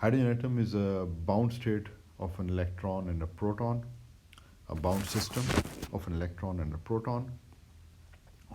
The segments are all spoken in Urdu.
Hydrogen atom is a bound state of an electron and a proton, a bound system of an electron and a proton.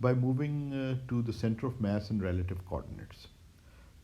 by moving to the center of mass and relative coordinates.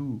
2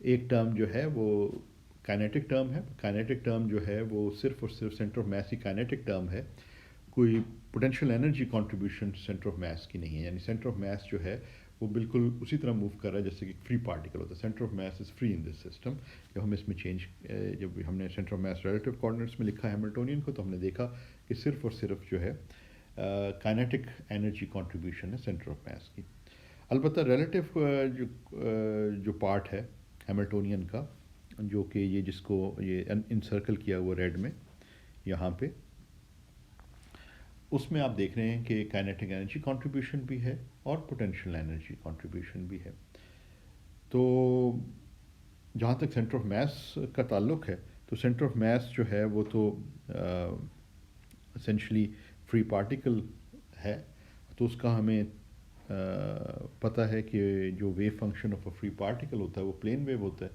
ایک ٹرم جو ہے وہ کائنیٹک ٹرم ہے. کائنیٹک ٹرم جو ہے وہ صرف اور صرف سینٹر آف میس کی کائنیٹک ٹرم ہے, کوئی potential energy contribution centre of mass کی نہیں ہے. یعنی سینٹر آف میس جو ہے وہ بالکل اسی طرح موو کر رہا ہے جیسے کہ فری پارٹیکل ہوتا ہے. Centre of mass is free in this system. جب ہم اس میں جب ہم نے centre of mass relative coordinates میں لکھا ہیملٹونین کو, تو ہم نے دیکھا کہ صرف اور صرف جو ہے کائنیٹک انرجی کنٹریبیوشن ہے سینٹر آف میس کی. البتہ ریلیٹیو جو پارٹ ہے ہیملٹونین کا, جو کہ یہ جس کو یہ انسرکل کیا ہوا ریڈ میں یہاں پہ, اس میں آپ دیکھ رہے ہیں کہ کائنیٹک انرجی کنٹریبیوشن بھی ہے اور پوٹینشیل انرجی کنٹریبیوشن بھی ہے. تو جہاں تک سینٹر آف میس کا تعلق ہے, تو سینٹر آف میس جو ہے وہ تو اسینشلی فری پارٹیکل ہے. تو اس کا ہمیں پتہ ہے کہ جو view function of a free particle ہوتا ہے وہ پلین ویو ہوتا ہے.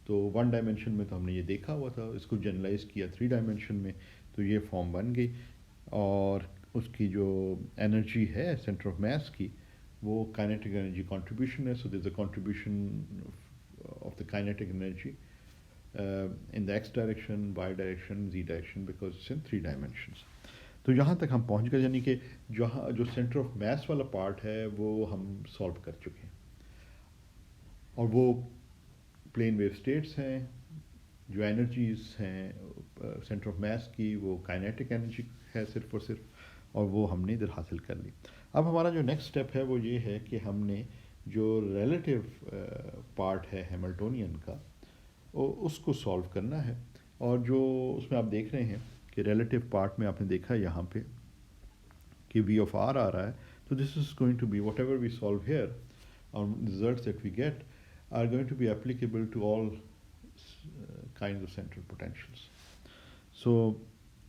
تو ون ڈائمینشن میں تو ہم نے یہ دیکھا ہوا تھا, اس کو جنرلائز کیا 3 ڈائمینشن میں, تو یہ فارم بن گئی. اور اس کی جو انرجی ہے سینٹر آف میس کی وہ کائنیٹک انرجی کنٹریبیوشن ہے. So there is a contribution of the kinetic energy in the X direction, Y direction, Z direction, because it's in 3 dimensions. تو یہاں تک ہم پہنچ گئے, یعنی کہ جو سینٹر آف میس والا پارٹ ہے وہ ہم سالو کر چکے ہیں. اور وہ پلین ویو اسٹیٹس ہیں, جو انرجیز ہیں سینٹر آف میس کی وہ کائنیٹک انرجی ہے صرف اور صرف, اور وہ ہم نے ادھر حاصل کر لی. اب ہمارا جو نیکسٹ اسٹیپ ہے وہ یہ ہے کہ ہم نے جو ریلیٹیو پارٹ ہے ہیملٹونین کا اس کو سالو کرنا ہے. اور جو اس میں آپ دیکھ رہے ہیں کہ ریلیٹیو پارٹ میں آپ نے دیکھا یہاں پہ کہ وی آف آر آ رہا ہے. تو this is going to be whatever we وی سالو ہیئر, اور results that we get are going to be applicable to all kinds of central potentials. So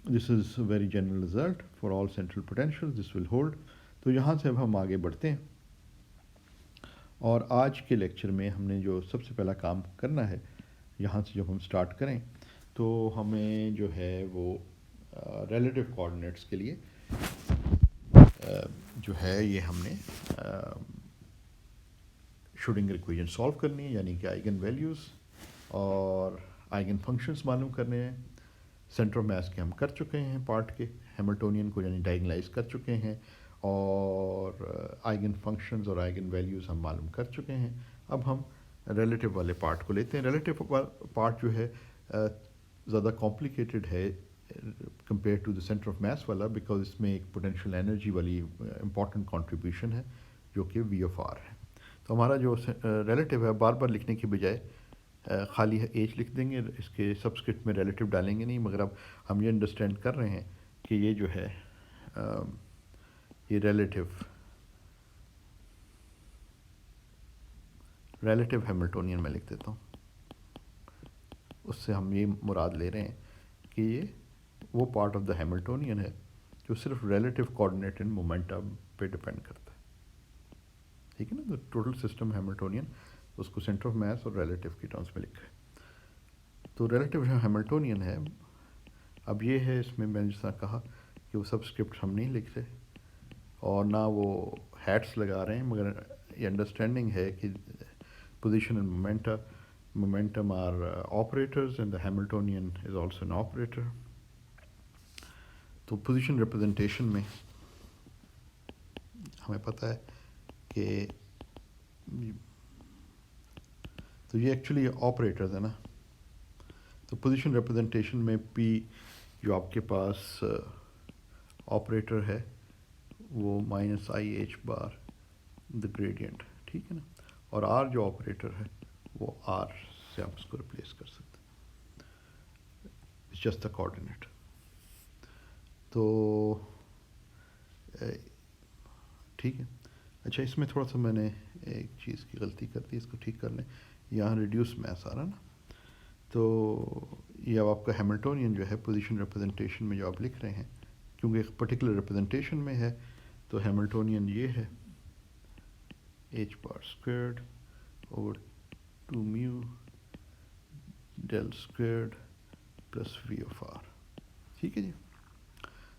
this is a very general result for all central potentials. This will hold. تو یہاں سے اب ہم آگے بڑھتے ہیں, اور آج کے لیکچر میں ہم نے جو سب سے پہلا کام کرنا ہے, یہاں سے جب ہم سٹارٹ کریں تو ہمیں جو ہے وہ ریلیٹیو کوآرڈینیٹس کے لیے جو ہے یہ ہم نے شروڈنگر ایکویشن سالو کرنی ہے, یعنی کہ آئگن ویلیوز اور آئگن فنکشنز معلوم کرنے ہیں. سینٹر آف میس کے ہم کر چکے ہیں پارٹ کے, ہیملٹونین کو یعنی ڈائگنلائز کر چکے ہیں, اور آئگن فنکشنز اور آئگن ویلیوز ہم معلوم کر چکے ہیں. اب ہم ریلیٹیو والے پارٹ کو لیتے ہیں. ریلیٹیو پارٹ جو ہے زیادہ کمپلیکیٹڈ ہے compare to the center of mass والا, بیکاز اس میں ایک پوٹینشیل انرجی والی امپورٹنٹ کنٹریبیوشن ہے جو کہ وی آف آر ہے. تو ہمارا جو ریلیٹیو ہے بار بار لکھنے کی بجائے خالی ایج لکھ دیں گے, اس کے سبسکرپٹ میں ریلیٹیو ڈالیں گے نہیں. مگر اب ہم یہ انڈرسٹینڈ کر رہے ہیں کہ یہ جو ہے یہ ریلیٹیو ہیملٹونین میں لکھ دیتا ہوں. اس سے ہم یہ مراد لے رہے ہیں کہ یہ وہ پارٹ آف دا ہیملٹونین ہے جو صرف ریلیٹیو کوآرڈینیٹ ان مومنٹم پہ ڈپینڈ کرتا ہے. ٹھیک ہے نا, تو ٹوٹل سسٹم ہیملٹونین اس کو سینٹر آف میس اور ریلیٹیو کی ٹرمز میں لکھا ہے. تو ریلیٹیو جو ہیملٹونین ہے, اب یہ ہے اس میں نے جس طرح کہا کہ وہ سبسکرپٹ ہم نہیں لکھ رہے اور نہ وہ ہیٹس لگا رہے ہیں, مگر یہ انڈرسٹینڈنگ ہے کہ position and momentum are operators and the Hamiltonian is also an operator. تو پوزیشن ریپرزنٹیشن میں ہمیں پتہ ہے کہ تو یہ ایکچولی آپریٹرز ہے نا. تو پوزیشن ریپرزنٹیشن میں پی جو آپ کے پاس آپریٹر ہے وہ minus I H bar the gradient, ٹھیک ہے نا, اور آر جو آپریٹر ہے وہ آر سے آپ اس کو ریپلیس کر سکتے ہیں, اٹس جسٹ دا کوآرڈینیٹ. تو ٹھیک ہے. اچھا, اس میں تھوڑا سا میں نے ایک چیز کی غلطی کر دی, اس کو ٹھیک کر لیں. یہاں ریڈیوس میس آ رہا نا, تو یہ اب آپ کا ہیملٹونین جو ہے پوزیشن ریپرزنٹیشن میں جو آپ لکھ رہے ہیں, کیونکہ ایک پرٹیکولر ریپرزنٹیشن میں ہے, تو ہیملٹونین یہ ہے H bar squared over 2 mu del squared plus V of R. ٹھیک ہے جی.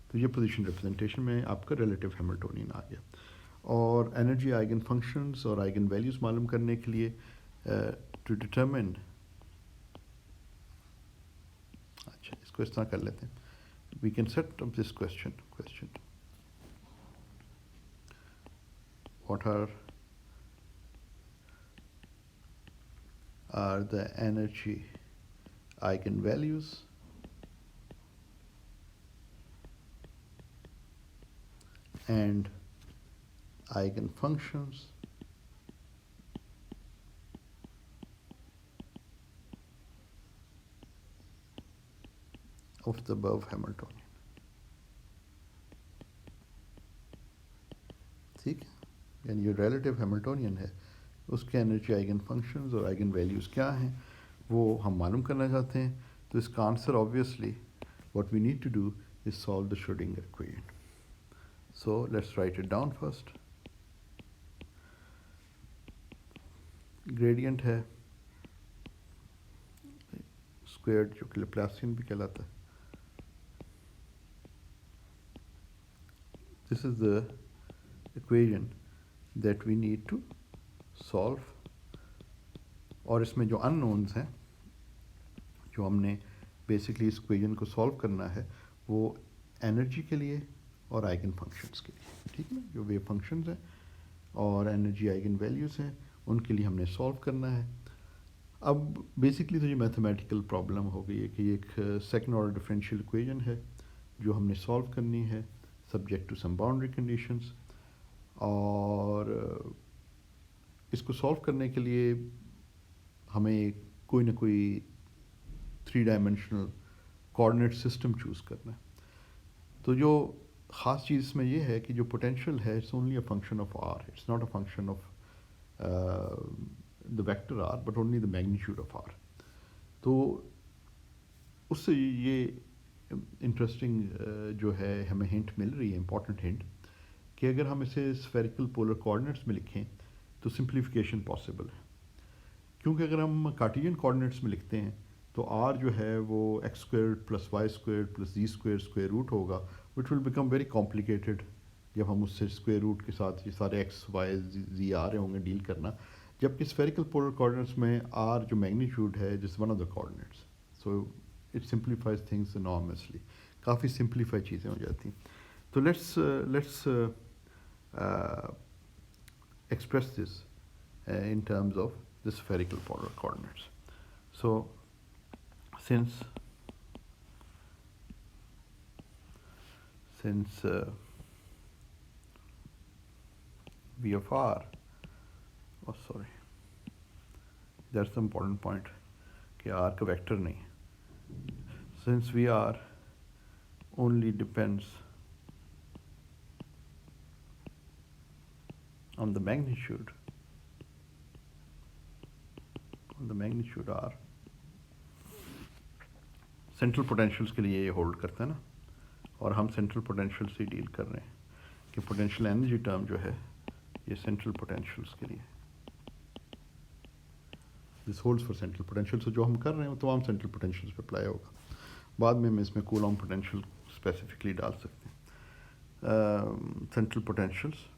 تو یہ پوزیشن ریپرزنٹیشن میں آپ کا ریلیٹیو ہیملٹونین آ گیا. اور انرجی آئگن فنکشنز اور آئگن ویلیوز معلوم کرنے کے لیے to determine, اچھا اس کو اس طرح کر لیتے ہیں. We can set up this question. What are the energy eigenvalues and eigenfunctions of the above Hamiltonian. ٹھیک ہے، یعنی جو ریلیٹیو ہیملٹونین ہے اس کے انرجی آئگن فنکشنز اور آئگن ویلیوز کیا ہیں وہ ہم معلوم کرنا چاہتے ہیں. تو اس کا answer obviously what we need to do is solve the Schrodinger equation. So let's write it down. First gradient ہے اسکوئرڈ جو کہ لیپلاسین بھی کہلاتا ہے. This is the equation that we need to solve. اور اس میں جو unknowns ہیں جو ہم نے بیسکلی اس equation کو سالو کرنا ہے وہ انرجی کے لیے اور آئگن فنکشنز کے لیے. ٹھیک ہے نا، جو ویو فنکشنز ہیں اور انرجی آئگن ویلیوز ہیں ان کے لیے ہم نے سالو کرنا ہے. اب بیسکلی تو یہ میتھمیٹیکل پرابلم ہو گئی ہے کہ یہ ایک سیکنڈ آرڈر ڈفرینشیل ایکویشن ہے جو ہم نے سالو کرنی ہے subject to some boundary conditions. اور اس کو سالو کرنے کے لیے ہمیں کوئی نہ کوئی 3 ڈائمینشنل کوآرڈینیٹ سسٹم چوز کرنا ہے. تو جو خاص چیز اس میں یہ ہے کہ جو پوٹینشیل ہے it's only a function of R, it's not a function of the vector R but only the magnitude of R. تو اس سے یہ انٹرسٹنگ جو ہے ہمیں ہنٹ مل رہی ہے، امپورٹنٹ ہنٹ، کہ اگر ہم اسے اسفیریکل پولر کوآرڈینیٹس میں لکھیں تو سمپلیفیکیشن پاسبل ہے. کیونکہ اگر ہم کارٹیزین کوآرڈینیٹس میں لکھتے ہیں تو آر جو ہے وہ X square plus Y square plus Z square square root ہوگا which will become very complicated جب ہم اس سے اسکوئر روٹ کے ساتھ یہ سارے ایکس وائی زی آ رہے ہوں گے ڈیل کرنا. جبکہ اسفیریکل پولر کوآرڈینیٹس میں آر جو میگنیچیوڈ ہے جس one of the coordinates, so it simplifies things enormously. Coffee simplify چیزیں ہو جاتی ہیں. تو let's express this in terms of the spherical polar coordinates. So since v of r, oh sorry, that's the important point کہ r کا vector نہیں. Since vr only depends on the magnitude r, central potentials کے لیے یہ ہولڈ کرتا ہے نا، اور ہم سینٹرل پوٹینشیل سے ڈیل کر رہے ہیں کہ پوٹینشیل انرجی ٹرم جو ہے یہ سینٹرل پوٹینشیلس کے لیے دس ہولڈس فار سینٹرل پوٹینشیل. جو ہم کر رہے ہیں وہ تمام سینٹرل پوٹینشیلس پہ اپلائی ہوگا. بعد میں ہم اس میں کولوم پوٹینشیل اسپیسیفکلی ڈال سکتے ہیں. Central potentials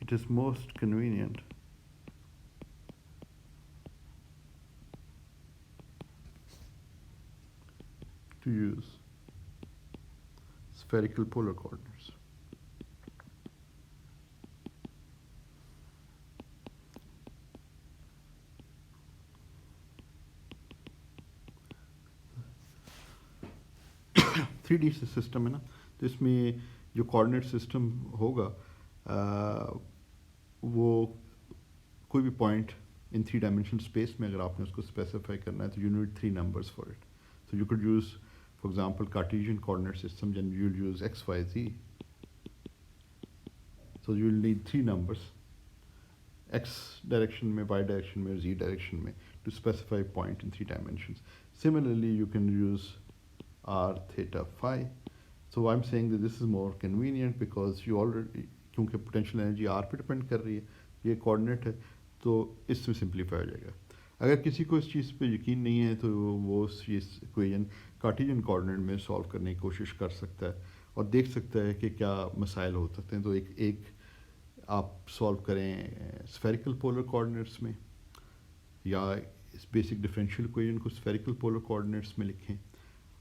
it is most convenient to use spherical polar coordinates. Three D system ہے نا، تو اس میں جو کوآرڈینیٹ سسٹم ہوگا وہ کوئی بھی پوائنٹ ان 3 ڈائمینشنل اسپیس میں اگر آپ نے اس کو اسپیسیفائی کرنا ہے تو you need 3 numbers for it. So you could use, for example, Cartesian coordinate systems, and you'll use x, y, z. So you'll need 3 numbers, x direction mein, y direction mein, or z direction mein, to specify a point in 3 dimensions. Similarly, you can use r, theta, phi. So I'm saying that this is more convenient because you already, kyunki potential energy r pe depend kar rahi hai, ye coordinate hai, تو اس میں سمپلیفائی ہو جائے گا. اگر کسی کو اس چیز پہ یقین نہیں ہے تو وہ اس ایکویشن کارٹیزین کوآرڈینیٹ میں سالو کرنے کی کوشش کر سکتا ہے اور دیکھ سکتا ہے کہ کیا مسائل ہو سکتے ہیں. تو ایک آپ سولو کریں اسفیریکل پولر کوآرڈینیٹس میں، یا اس بیسک ڈفرینشیل ایکویشن کو اسفیریکل پولر کوآرڈینیٹس میں لکھیں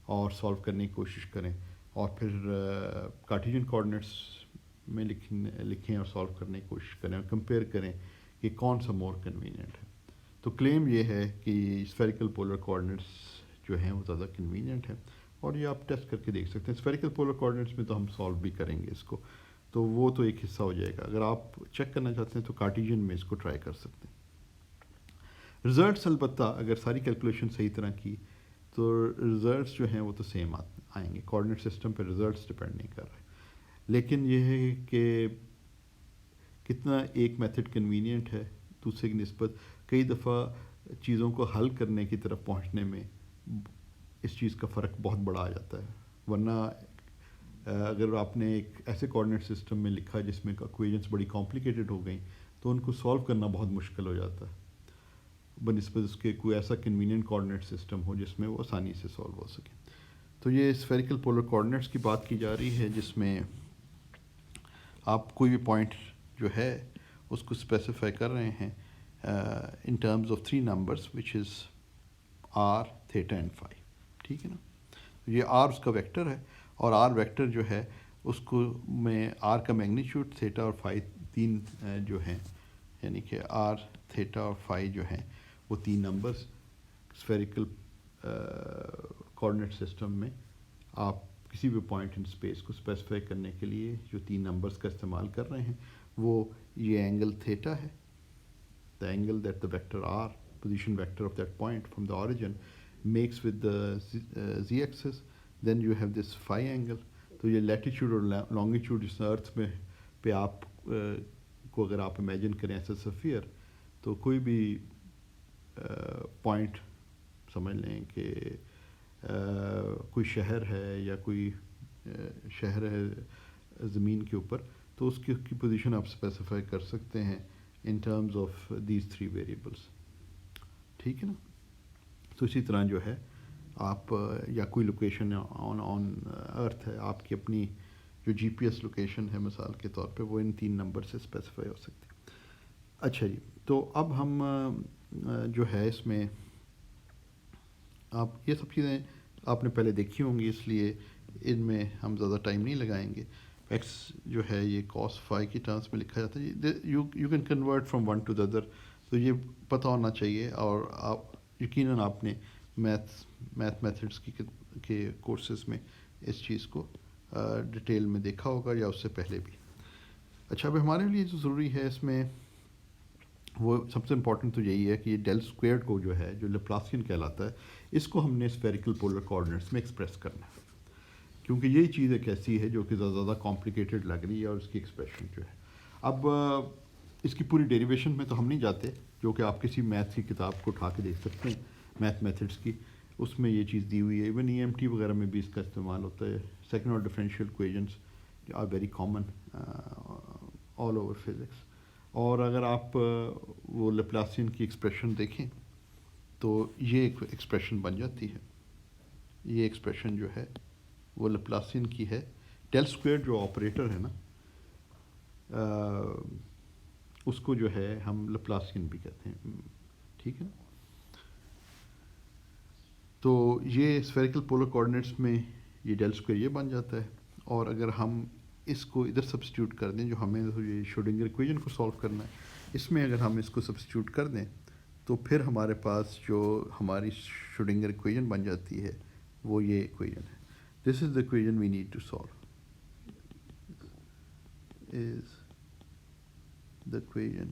اور سولو کرنے کی کوشش کریں، اور پھر کارٹیزین کوآرڈینیٹس میں لکھیں اور سولو کرنے کی کوشش کریں اور کمپیئر کریں کہ کون سا مور کنوینئنٹ ہے۔ تو کلیم یہ ہے کہ اسفیریکل پولر کوآرڈینیٹس جو ہیں وہ زیادہ کنوینئنٹ ہے، اور یہ آپ ٹیسٹ کر کے دیکھ سکتے ہیں۔ اسفیریکل پولر کوآرڈینیٹس میں تو ہم سولو بھی کریں گے اس کو، تو وہ تو ایک حصہ ہو جائے گا۔ اگر آپ چیک کرنا چاہتے ہیں تو کارٹیزین میں اس کو ٹرائی کر سکتے ہیں۔ رزلٹس البتہ اگر ساری کیلکولیشن صحیح طرح کی تو رزلٹس جو ہیں وہ تو سیم آئیں گے، کوآرڈینیٹ سسٹم پہ رزلٹس ڈپینڈ نہیں کر رہے، لیکن یہ ہے کہ کتنا ایک میتھڈ کنوینئنٹ ہے دوسرے کی نسبت۔ کئی دفعہ چیزوں کو حل کرنے کی طرف پہنچنے میں اس چیز کا فرق بہت بڑا آ جاتا ہے، ورنہ اگر آپ نے ایک ایسے کوآرڈینیٹ سسٹم میں لکھا جس میں ایکویشنز بڑی کمپلیکیٹڈ ہو گئیں تو ان کو سولو کرنا بہت مشکل ہو جاتا ہے، بنسبت اس کے کوئی ایسا کنوینئنٹ کوآرڈینیٹ سسٹم ہو جس میں وہ آسانی سے سولو ہو سکے۔ تو یہ اسفیریکل پولر کوآرڈینیٹس کی بات کی جا رہی ہے، جس میں آپ کوئی بھی پوائنٹ جو ہے اس کو اسپیسیفائی کر رہے ہیں in terms of 3 numbers which is R, theta and phi, ٹھیک ہے نا۔ یہ آر اس کا ویکٹر ہے، اور آر ویکٹر جو ہے اس کو میں آر کا میگنیچیوڈ، تھیٹا اور فائی 3 جو ہیں، یعنی کہ آر، تھیٹا اور فائی جو ہیں وہ 3 نمبرس اسفیریکل کوآرڈینیٹ سسٹم میں آپ کسی بھی پوائنٹ ان اسپیس کو اسپیسیفائی کرنے کے لیے جو 3 نمبرس کا استعمال کر رہے ہیں وہ یہ اینگل تھیٹا ہے، the angle that the vector r, position vector of that point from the origin, makes with the z-axis. Then you have this phi angle. تو یہ لیٹیچیوڈ اور لانگیچیوڈ جس ارتھ میں پہ آپ کو اگر آپ امیجن کریں ایسا سفیر، تو کوئی بھی پوائنٹ سمجھ لیں کہ کوئی شہر ہے یا کوئی شہر ہے زمین کے اوپر، تو اس کی پوزیشن آپ اسپیسیفائی کر سکتے ہیں in terms of these 3 variables, ٹھیک ہے نا۔ تو اسی طرح جو ہے آپ یا کوئی لوکیشن آن ارتھ ہے، آپ کی اپنی جو جی پی ایس لوکیشن ہے مثال کے طور پہ، وہ ان 3 نمبر سے اسپیسیفائی ہو سکتی ہے۔ اچھا جی، تو اب ہم جو ہے اس میں آپ یہ سب چیزیں آپ نے پہلے دیکھی ہوں گی، اس لیے ان میں ہم زیادہ ٹائم نہیں لگائیں گے۔ ایکس جو ہے یہ کاس فائی کی ٹرمس میں لکھا جاتا ہے، you can convert from one to the other, تو یہ پتہ ہونا چاہیے، اور آپ یقیناً آپ نے میتھ میتھڈس کے کورسز میں اس چیز کو ڈیٹیل میں دیکھا ہوگا یا اس سے پہلے بھی۔ اچھا، اب ہمارے لیے جو ضروری ہے اس میں وہ سب سے امپورٹنٹ تو یہی ہے کہ یہ ڈیل اسکویئرڈ کو جو ہے جو لیپلاسین کہلاتا ہے، اس کو ہم نے اسفیریکل پولر کوآرڈینیٹس میں ایکسپریس کرنا ہے، کیونکہ یہی چیز ایک ایسی ہے جو کہ زیادہ کمپلیکیٹڈ لگ رہی ہے، اور اس کی ایکسپریشن جو ہے اب اس کی پوری ڈیریویشن میں تو ہم نہیں جاتے، جو کہ آپ کسی میتھ کی کتاب کو اٹھا کے دیکھ سکتے ہیں، میتھ میتھڈس کی، اس میں یہ چیز دی ہوئی ہے۔ ایون ای ایم ٹی وغیرہ میں بھی اس کا استعمال ہوتا ہے۔ سیکنڈ اور differential equations are very common all over physics, اور اگر آپ وہ لیپلاسین کی ایکسپریشن دیکھیں تو یہ ایک ایکسپریشن بن جاتی ہے، یہ ایکسپریشن جو ہے وہ لیپلاسین کی ہے۔ ڈیل اسکویئر جو آپریٹر ہے نا، اس کو جو ہے ہم لیپلاسین بھی کہتے ہیں، ٹھیک ہے۔ تو یہ اسفیریکل پولر کوآرڈینیٹس میں یہ ڈیل اسکویئر یہ بن جاتا ہے، اور اگر ہم اس کو ادھر سبسٹیوٹ کر دیں، جو ہمیں یہ شروڈنگر ایکویشن کو سولو کرنا ہے، اس میں اگر ہم اس کو سبسٹیوٹ کر دیں تو پھر ہمارے پاس جو ہماری شروڈنگر ایکویشن بن جاتی ہے وہ یہ ایکویشن ہے۔ This is the equation we need to solve, is the equation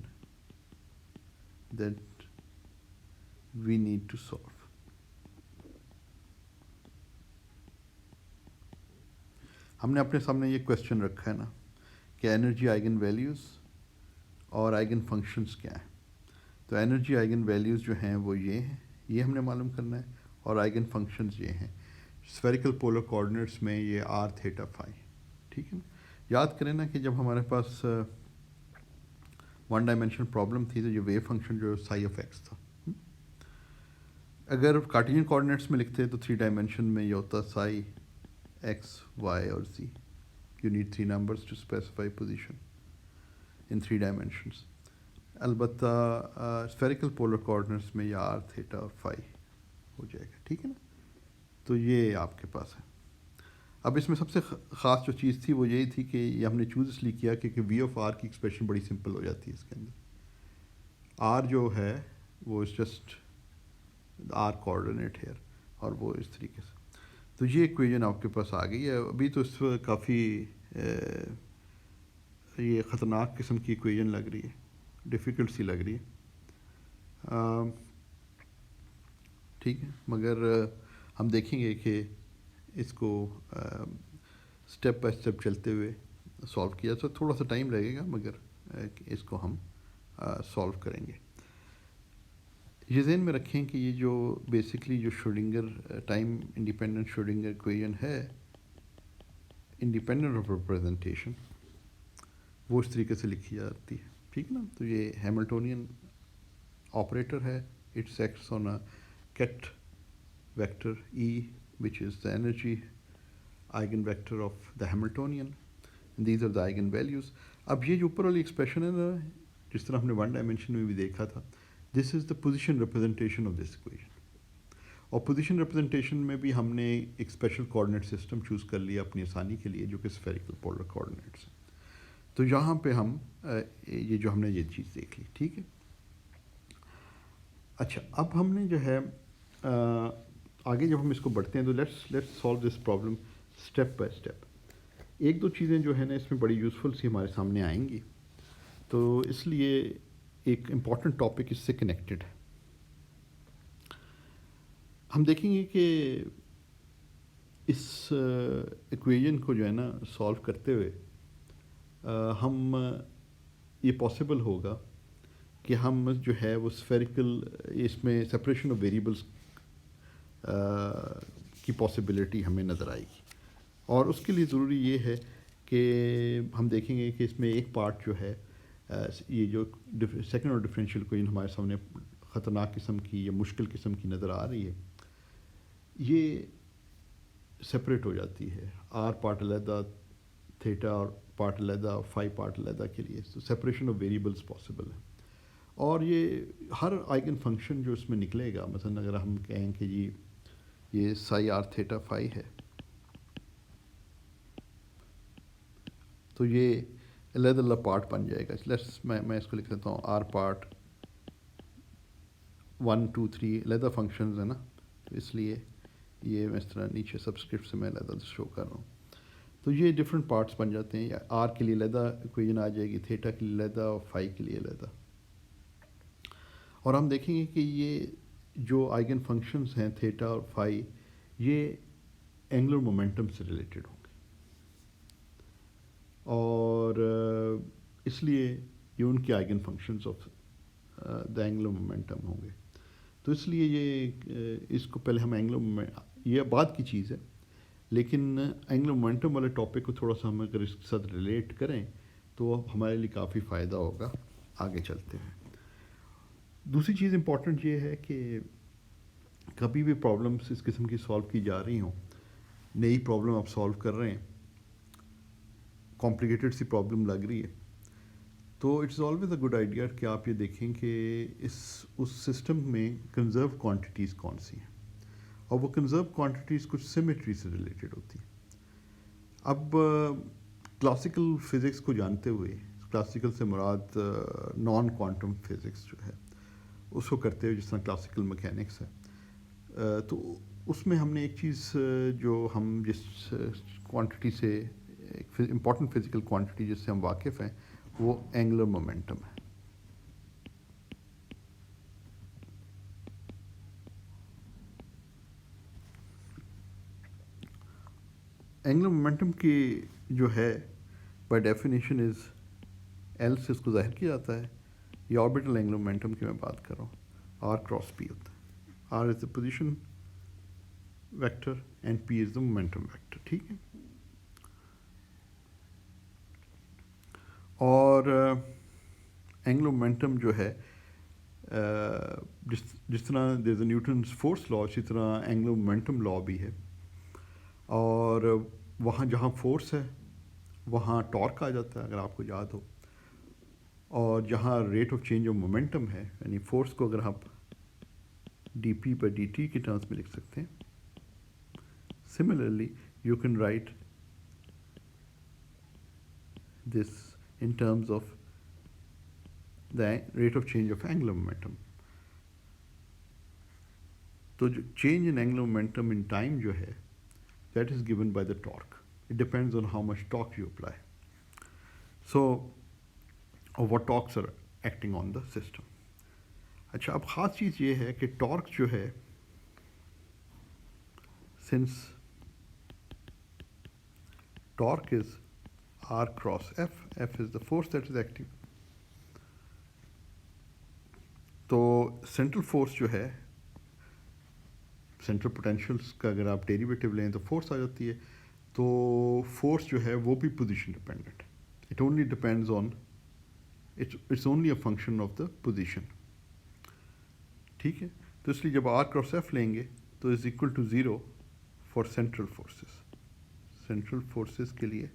that we need to solve. ہم نے اپنے سامنے یہ کویسچن رکھا ہے نا کہ انرجی آئگن ویلیوز اور آئگن فنکشنز کیا ہیں، تو انرجی آئگن ویلیوز جو ہیں وہ یہ ہیں، یہ ہم نے معلوم کرنا ہے، اور آئگن فنکشنز یہ ہیں۔ اسفیریکل پولر کوآرڈینیٹس میں یہ آر، تھیٹا، فائی، ٹھیک ہے نا۔ یاد کریں نا کہ جب ہمارے پاس 1 ڈائمینشنل پرابلم تھی تو یہ ویو فنکشن جو سائی آف ایکس تھا، اگر کارٹیزین کوآرڈینیٹس میں لکھتے تو 3 ڈائمینشن میں یہ ہوتا سائی ایکس، وائی اور Z, you need 3 numbers to specify position. In 3 dimensions. البتہ اسفیریکل پولر کوآرڈینیٹس میں یہ آر تھیٹا اور فائی ہو جائے گا. ٹھیک ہے نا. تو یہ آپ کے پاس ہے. اب اس میں سب سے خاص جو چیز تھی وہ یہی تھی کہ یہ ہم نے چوز اس لیے کیا کہ وی آف آر کی ایکسپریشن بڑی سمپل ہو جاتی ہے اس کے اندر. آر جو ہے وہ is just R coordinate here, اور وہ اس طریقے سے. تو یہ ایکویژن آپ کے پاس آ گئی ہے. ابھی تو اس وقت کافی یہ خطرناک قسم کی ایکویژن لگ رہی ہے, ڈیفیکلٹ سی لگ رہی ہے. ٹھیک ہے, مگر ہم دیکھیں گے کہ اس کو اسٹیپ بائی اسٹیپ چلتے ہوئے سولو کیا. تو تھوڑا سا ٹائم لگے گا, مگر اس کو ہم سولو کریں گے. یہ ذہن میں رکھیں کہ یہ جو بیسکلی جو Schrödinger time independent Schrödinger equation ہے, انڈیپینڈنٹ آف ریپرزنٹیشن, وہ اس طریقے سے لکھی جاتی ہے. ٹھیک ہے نا. تو یہ ہیملٹونین آپریٹر ہے. It's acts on a ket vector E, which is the energy eigenvector of the Hamiltonian. And these are the eigenvalues. اب یہ جو اوپر والی ایکسپریشن ہے نا, جس طرح ہم نے 1 ڈائمینشن میں بھی دیکھا تھا, this is the position representation of this equation. اور پوزیشن ریپرزنٹیشن میں بھی ہم نے ایک اسپیشل کوآرڈینیٹ سسٹم چوز کر لیا اپنی آسانی کے لیے, جو کہ اسفیریکل پولر کوآرڈینیٹس ہیں. تو یہاں پہ ہم یہ جو ہم نے یہ چیز دیکھ لی. ٹھیک ہے. اچھا, اب ہم نے جو ہے آگے جب ہم اس کو بڑھتے ہیں تو let's solve this problem step by step. ایک دو چیزیں جو ہے نا اس میں بڑی یوزفل سی ہمارے سامنے آئیں گی. تو اس لیے ایک امپورٹنٹ ٹاپک اس سے کنیکٹڈ ہے. ہم دیکھیں گے کہ اس ایکویژن کو جو ہے نا سالو کرتے ہوئے ہم یہ پاسبل ہوگا کہ ہم جو ہے وہ اسفیریکل, اس میں سپریشن آف ویریبلس کی پاسبلٹی ہمیں نظر آئے گی. اور اس کے لیے ضروری یہ ہے کہ ہم دیکھیں گے کہ اس میں ایک پارٹ جو ہے یہ جو سیکنڈ اور ڈفرینشیل ایکویژن ہمارے سامنے خطرناک قسم کی یا مشکل قسم کی نظر آ رہی ہے, یہ سپریٹ ہو جاتی ہے. آر پارٹ علیحدہ, تھیٹا اور پارٹ علیحدہ, فائی پارٹ علیحدہ کے لیے. تو سپریشن آف ویریبلس پاسبل ہے. اور یہ ہر آئگن فنکشن جو اس میں نکلے گا, مثلا اگر ہم کہیں کہ جی یہ سائی آر تھیٹا فائی ہے, تو یہ علیحدہ اللہ پارٹ بن جائے گا. میں اس کو لکھ لیتا ہوں, آر پارٹ 1 2 3 علیحدہ فنکشنز ہیں نا, تو اس لیے یہ میں اس طرح نیچے سبسکرپٹ سے میں علیحدہ شو کر رہا ہوں. تو یہ ڈفرینٹ پارٹس بن جاتے ہیں. آر کے لیے علیحدہ ایکویژن آ جائے گی, تھیٹا کے لیے علیحدہ, اور فائی کے لیے علیحدہ. اور ہم دیکھیں گے کہ یہ جو آئگن فنکشنز ہیں تھیٹا اور فائی, یہ اینگولر مومنٹم سے ریلیٹڈ ہوں گے, اور اس لیے یہ ان کے eigen functions of the angular momentum ہوں گے. تو اس لیے یہ اس کو پہلے ہم یہ بعد کی چیز ہے, لیکن اینگولر مومنٹم والے ٹاپک کو تھوڑا سا ہم اگر اس کے ساتھ ریلیٹ کریں تو ہمارے لیے کافی فائدہ ہوگا آگے چلتے ہیں. دوسری چیز امپورٹنٹ یہ ہے کہ کبھی بھی پرابلمس اس قسم کی سالو کی جا رہی ہوں, نئی پرابلم آپ سالو کر رہے ہیں, کمپلیکیٹڈ سی پرابلم لگ رہی ہے, تو it's always a good idea کہ آپ یہ دیکھیں کہ اس سسٹم میں کنزرو کوانٹیٹیز کون سی ہیں, اور وہ کنزرو کوانٹیٹیز کچھ سیمیٹری سے ریلیٹڈ ہوتی ہیں. اب کلاسیکل فزکس کو جانتے ہوئے, کلاسیکل سے مراد نان کوانٹم فزکس جو ہے اس کو کرتے ہوئے, جس طرح کلاسیکل میکینکس ہے, تو اس میں ہم نے ایک چیز جو ہم جس کوانٹٹی سے ایک امپورٹنٹ فزیکل کوانٹٹی جس سے ہم واقف ہیں, وہ اینگولر مومنٹم ہے. اینگولر مومنٹم کی جو ہے بائی ڈیفینیشن از ایل سے اس کو ظاہر کیا جاتا ہے. یہ آربیٹل اینگولر مومنٹم کی میں بات کر رہا ہوں, آر کراس پی ہوتا ہے. R is the position vector and P is the momentum vector. ٹھیک ہے. اور اینگولر مومنٹم جو ہے جس طرح دیر از اے نیوٹنز فورس لا, اسی طرح اینگولر مومنٹم لا بھی ہے. اور وہاں جہاں فورس ہے وہاں ٹارک آ جاتا ہے, اگر آپ کو یاد ہو. اور جہاں rate of change of momentum ہے یعنی فورس کو اگر آپ ڈی پی پر ڈی ٹی کی ٹرمز میں لکھ سکتے ہیں. Similarly, you can write this in terms of the rate of change of angular momentum. So change in angular momentum in time جو ہے that is given by the torque. It depends on how much torque you apply. So or what torques are acting on the system. اچھا اب خاص چیز یہ ہے کہ ٹارک جو ہے since torque is R cross F, F is the force that is active. تو سینٹرل فورس جو ہے سینٹرل پوٹینشیلس کا اگر آپ ڈیریویٹو لیں تو فورس آ جاتی ہے. تو فورس جو ہے وہ بھی position dependent. It only depends on its only a function of the position. ٹھیک ہے. تو اس لیے جب آر کراس ایف لیں گے تو is equal to zero for central forces. Central forces کے لیے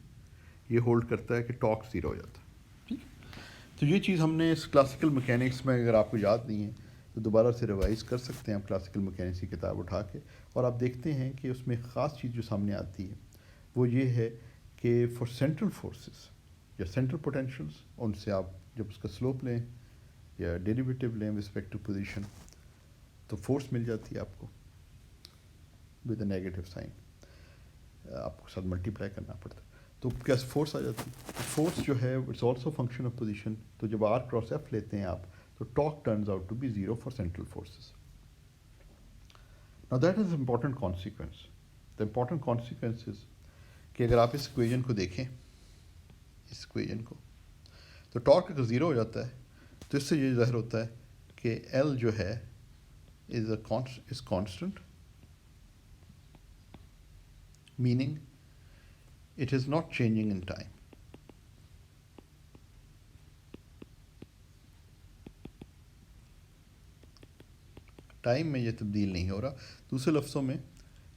یہ ہولڈ کرتا ہے کہ ٹارک زیرو ہو جاتا ہے. ٹھیک ہے. تو یہ چیز ہم نے اس کلاسیکل میکینکس میں اگر آپ کو یاد نہیں ہے تو دوبارہ سے ریوائز کر سکتے ہیں آپ کلاسیکل میکینکس کی کتاب اٹھا کے, اور آپ دیکھتے ہیں کہ اس میں خاص چیز جو سامنے آتی ہے وہ یہ ہے کہ فار سینٹرل فورسز یا سینٹرل پوٹینشیلس ان سے آپ جب اس کا سلوپ لیں یا ڈیریویٹو لیں رسپیکٹ ٹو پوزیشن تو فورس مل جاتی ہے آپ کو ود اے نیگیٹو سائن. آپ کو ساتھ ملٹیپلائی کرنا پڑتا ہے تو کیا فورس آ جاتی ہے. فورس جو ہے it's also function of position. تو جب آر کراس ایف لیتے ہیں آپ تو torque turns out to be zero for central forces. Now that is important consequence. The important consequence is کہ اگر آپ اس اکویژن کو دیکھیں اس اکویژن کو تو ٹارک اگر زیرو ہو جاتا ہے تو اس سے یہ ظاہر ہوتا ہے کہ ایل جو ہے is constant, meaning it is not changing in time. Time میں یہ تبدیل نہیں ہو رہا. دوسرے لفظوں میں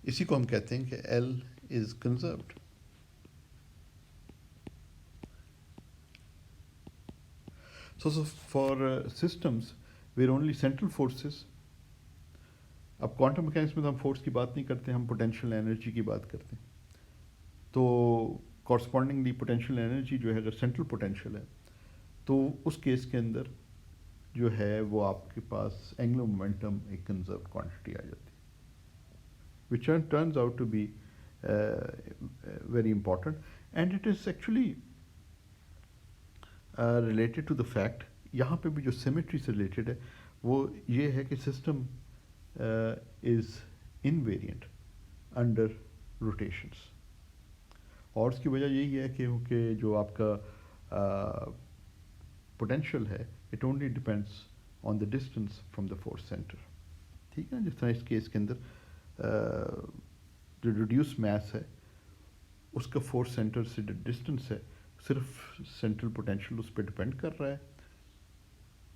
اسی کو ہم کہتے ہیں کہ L is کنزروڈ. So for systems where only central forces, اب کوانٹم میکینکس میں تو ہم فورس کی بات نہیں کرتے, ہم پوٹینشیل انرجی کی بات کرتے ہیں. تو کورسپونڈنگلی پوٹینشیل انرجی جو ہے اگر سینٹرل پوٹینشیل ہے تو اس کیس کے اندر جو ہے وہ آپ کے پاس اینگولر مومنٹم ایک کنزروڈ کوانٹٹی آ جاتی ہے which turns out to be very important, and it is actually related to the fact یہاں پہ بھی جو سیمیٹری سے ریلیٹڈ ہے وہ یہ ہے کہ system is invariant under rotations. اور اس کی وجہ یہی ہے کہ جو آپ کا پوٹینشیل ہے it only depends on the distance from the force centre. ٹھیک ہے نا. جس طرح اس کیس کے اندر جو ریڈیوس میس ہے اس کا فورس سینٹر سے ڈسٹینس ہے صرف سینٹرل پوٹینشیل اس پہ ڈپینڈ کر رہا ہے,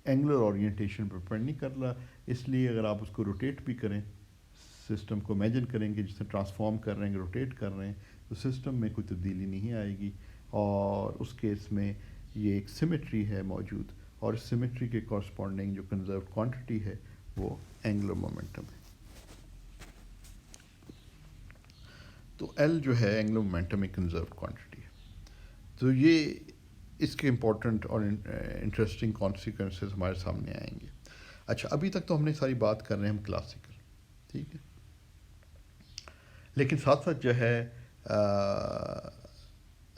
اینگولر اورینٹیشن پہ ڈپینڈ نہیں کر رہا. اس لیے اگر آپ اس کو روٹیٹ بھی کریں سسٹم کو امیجن کریں کہ جس سے ٹرانسفارم کر رہے ہیں روٹیٹ کر رہے ہیں تو سسٹم میں کوئی تبدیلی نہیں آئے گی, اور اس کیس میں یہ ایک سیمیٹری ہے موجود, اور اس سیمیٹری کے کورسپونڈنگ جو کنزروڈ کوانٹٹی ہے وہ اینگولر مومنٹم ہے. تو ایل جو ہے اینگولر مومنٹم ایک کنزروڈ کوانٹٹی ہے. تو یہ اس کے امپورٹنٹ اور انٹرسٹنگ کانسیکوینسز ہمارے سامنے آئیں گے. اچھا ابھی تک تو ہم نے ساری بات کر رہے ہیں ہم کلاسیکل, ٹھیک ہے, لیکن ساتھ ساتھ جو ہے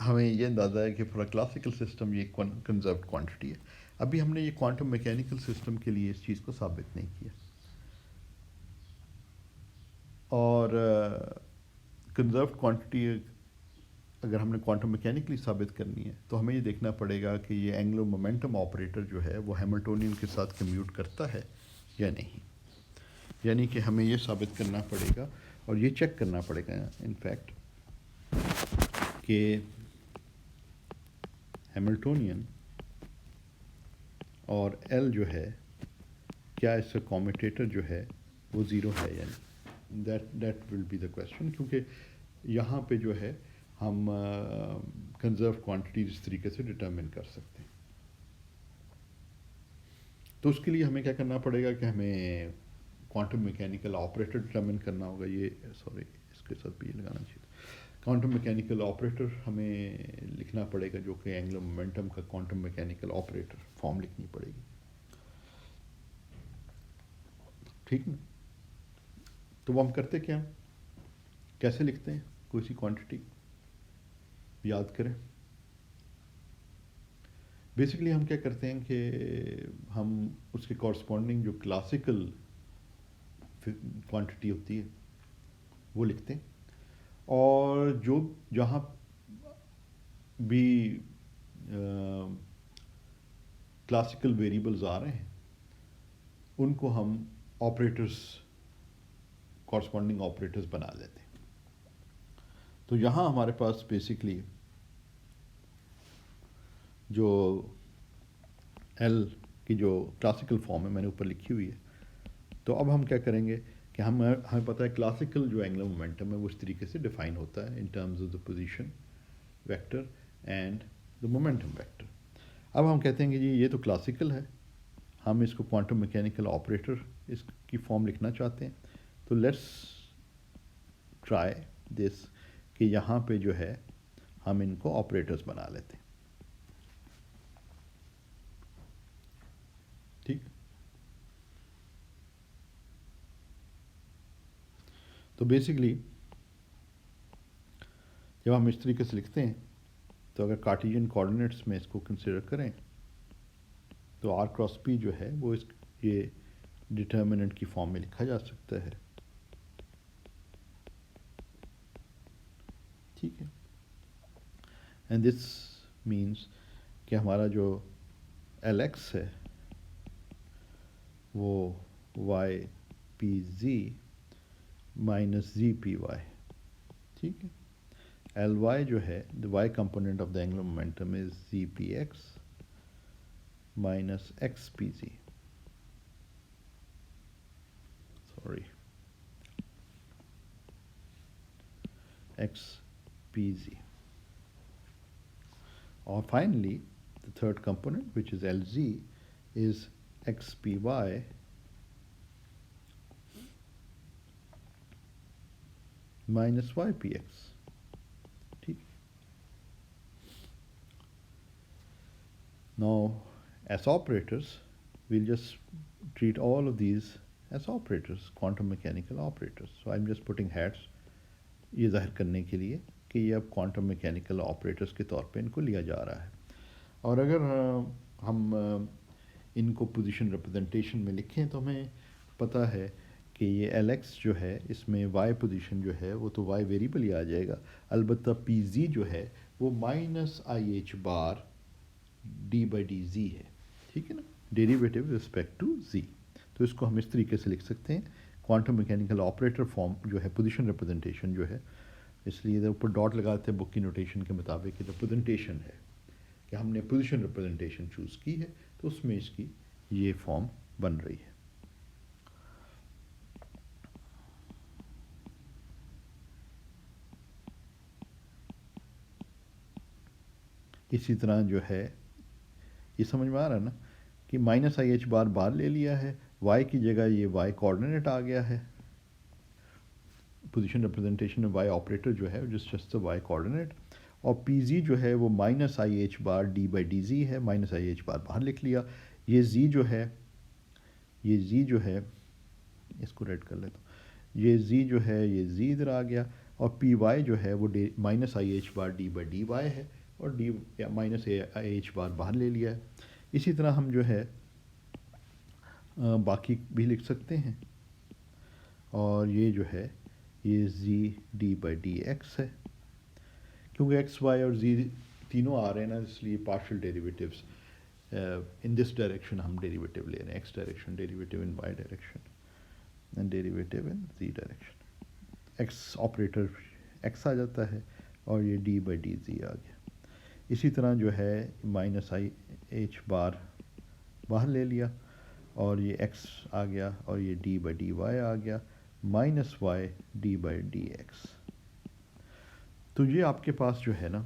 ہمیں یہ اندازہ ہے کہ پورا کلاسیکل سسٹم یہ کنزروڈ کوانٹٹی ہے. ابھی ہم نے یہ کوانٹم میکینیکل سسٹم کے لیے اس چیز کو ثابت نہیں کیا, اور کنزروڈ کوانٹٹی اگر ہم نے کوانٹم میکینکلی ثابت کرنی ہے تو ہمیں یہ دیکھنا پڑے گا کہ یہ اینگولر مومنٹم آپریٹر جو ہے وہ ہیملٹونین کے ساتھ کمیوٹ کرتا ہے یا نہیں. یعنی کہ ہمیں یہ ثابت کرنا پڑے گا اور یہ چیک کرنا پڑے گا انفیکٹ کہ ہیملٹونین اور ایل جو ہے کیا اس کا کاموٹیٹر جو ہے وہ زیرو ہے یا نہیں. That will be the question, کیونکہ یہاں پہ جو ہے ہم کنزرو کوانٹٹی اس طریقے سے ڈٹرمن کر سکتے ہیں. تو اس کے لیے ہمیں کیا کرنا پڑے گا کہ ہمیں کوانٹم میکینیکل آپریٹر ڈٹرمن کرنا ہوگا. یہ سوری اس کے ساتھ بھی یہ لگانا چاہیے. کوانٹم میکینیکل آپریٹر ہمیں لکھنا پڑے گا جو کہ اینگولر مومنٹم کا کوانٹم میکینیکل آپریٹر فارم لکھنی پڑے گی. ٹھیک نا. تو وہ ہم کرتے کیا، کیسے لکھتے ہیں کوئی سی کوانٹٹی یاد کریں. بیسکلی ہم کیا کرتے ہیں کہ ہم اس کے کورسپونڈنگ جو کلاسیکل کوانٹٹی ہوتی ہے وہ لکھتے ہیں، اور جو جہاں بھی کلاسیکل ویریبلز آ رہے ہیں ان کو ہم آپریٹرس کورسپونڈنگ آپریٹرس بنا لیتے ہیں. تو یہاں ہمارے پاس بیسکلی جو ایل کی جو کلاسیکل فارم ہے میں نے اوپر لکھی ہوئی ہے. تو اب ہم کیا کریں گے کہ ہمیں پتہ ہے کلاسیکل جو اینگولر مومنٹم ہے وہ اس طریقے سے ڈیفائن ہوتا ہے ان terms of the position vector and the momentum vector. اب ہم کہتے ہیں کہ جی یہ تو کلاسیکل ہے، ہم اس کو کوانٹم میکینیکل آپریٹر اس کی فارم لکھنا چاہتے ہیں. تو لیٹس ٹرائی دس کہ یہاں پہ جو ہے ہم ان کو آپریٹرز بنا لیتے ہیں. ٹھیک. تو بیسکلی جب ہم اس طریقے سے لکھتے ہیں تو اگر کارٹیجن کوآرڈینیٹس میں اس کو کنسیڈر کریں تو آر کراس پی جو ہے وہ یہ ڈٹرمننٹ کی فارم میں لکھا جا سکتا ہے. ٹھیک ہے. اینڈ دس مینس کہ ہمارا جو ایل ایکس ہے وہ Y P Z minus Z P Y. ٹھیک ہے. ایل وائی جو ہے the Y component of the angular momentum is Z P X minus X P Z. Sorry X P Z. اور finally the third component which is LZ is XPY minus YPX. ٹھیک. Now as operators we'll just treat all of these as operators, quantum mechanical operators. So I'm just putting hats یہ ظاہر کرنے کے لیے کہ یہ اب کوانٹم میکینیکل آپریٹرس کے طور پہ ان کو لیا جا رہا ہے. اور اگر ہم ان کو پوزیشن ریپرزنٹیشن میں لکھیں تو ہمیں پتہ ہے کہ یہ ایل ایکس جو ہے اس میں وائی پوزیشن جو ہے وہ تو وائی ویریبل ہی آ جائے گا. البتہ پی زی جو ہے وہ minus I H bar D by D Z ہے. ٹھیک ہے نا. Derivative respect to Z. تو اس کو ہم اس طریقے سے لکھ سکتے ہیں. کوانٹم میکینیکل آپریٹر فارم جو ہے پوزیشن ریپرزنٹیشن جو ہے، اس لیے اوپر ڈاٹ لگاتے ہیں بک کی نوٹیشن کے مطابق ریپرزنٹیشن ہے کہ ہم نے پوزیشن ریپرزنٹیشن چوز کی ہے تو اس میں اس کی یہ فارم بن رہی ہے. اسی طرح جو ہے یہ سمجھ میں آ رہا ہے نا کہ مائنس آئی ایچ بار بار لے لیا ہے، وائی کی جگہ یہ وائی کوآرڈینیٹ آ گیا ہے. پوزیشن ریپرزنٹیشن میں وائی آپریٹر جو ہے جسٹ وائی کوآرڈینیٹ، اور پی زی جو ہے وہ minus I H bar D by D Z ہے. مائنس آئی ایچ بار باہر لکھ لیا. یہ زی جو ہے اس کو ریڈ کر لیتا ہوں. یہ زی جو ہے یہ زی ادھر آ گیا، اور پی وائی جو ہے وہ minus I H bar D by D Y ہے، اور D minus I H bar باہر لے لیا ہے. اسی طرح ہم جو ہے باقی بھی لکھ سکتے ہیں. اور یہ جو ہے یہ زی ڈی بائی ڈی ایکس ہے، کیونکہ ایکس وائی اور زی تینوں آ رہے ہیں نا، اس لیے partial derivatives in this direction ہم ڈیریویٹیو لے رہے ہیں. X direction derivative in Y direction and derivative in Z direction. X operator X آ جاتا ہے اور یہ ڈی بائی ڈی زی آ گیا. اسی طرح جو ہے مائنس آئی ایچ بار باہر لے لیا، اور یہ ایکس آ گیا، اور یہ ڈی بائی ڈی وائی آ گیا، minus Y D by D X. تو یہ آپ کے پاس جو ہے نا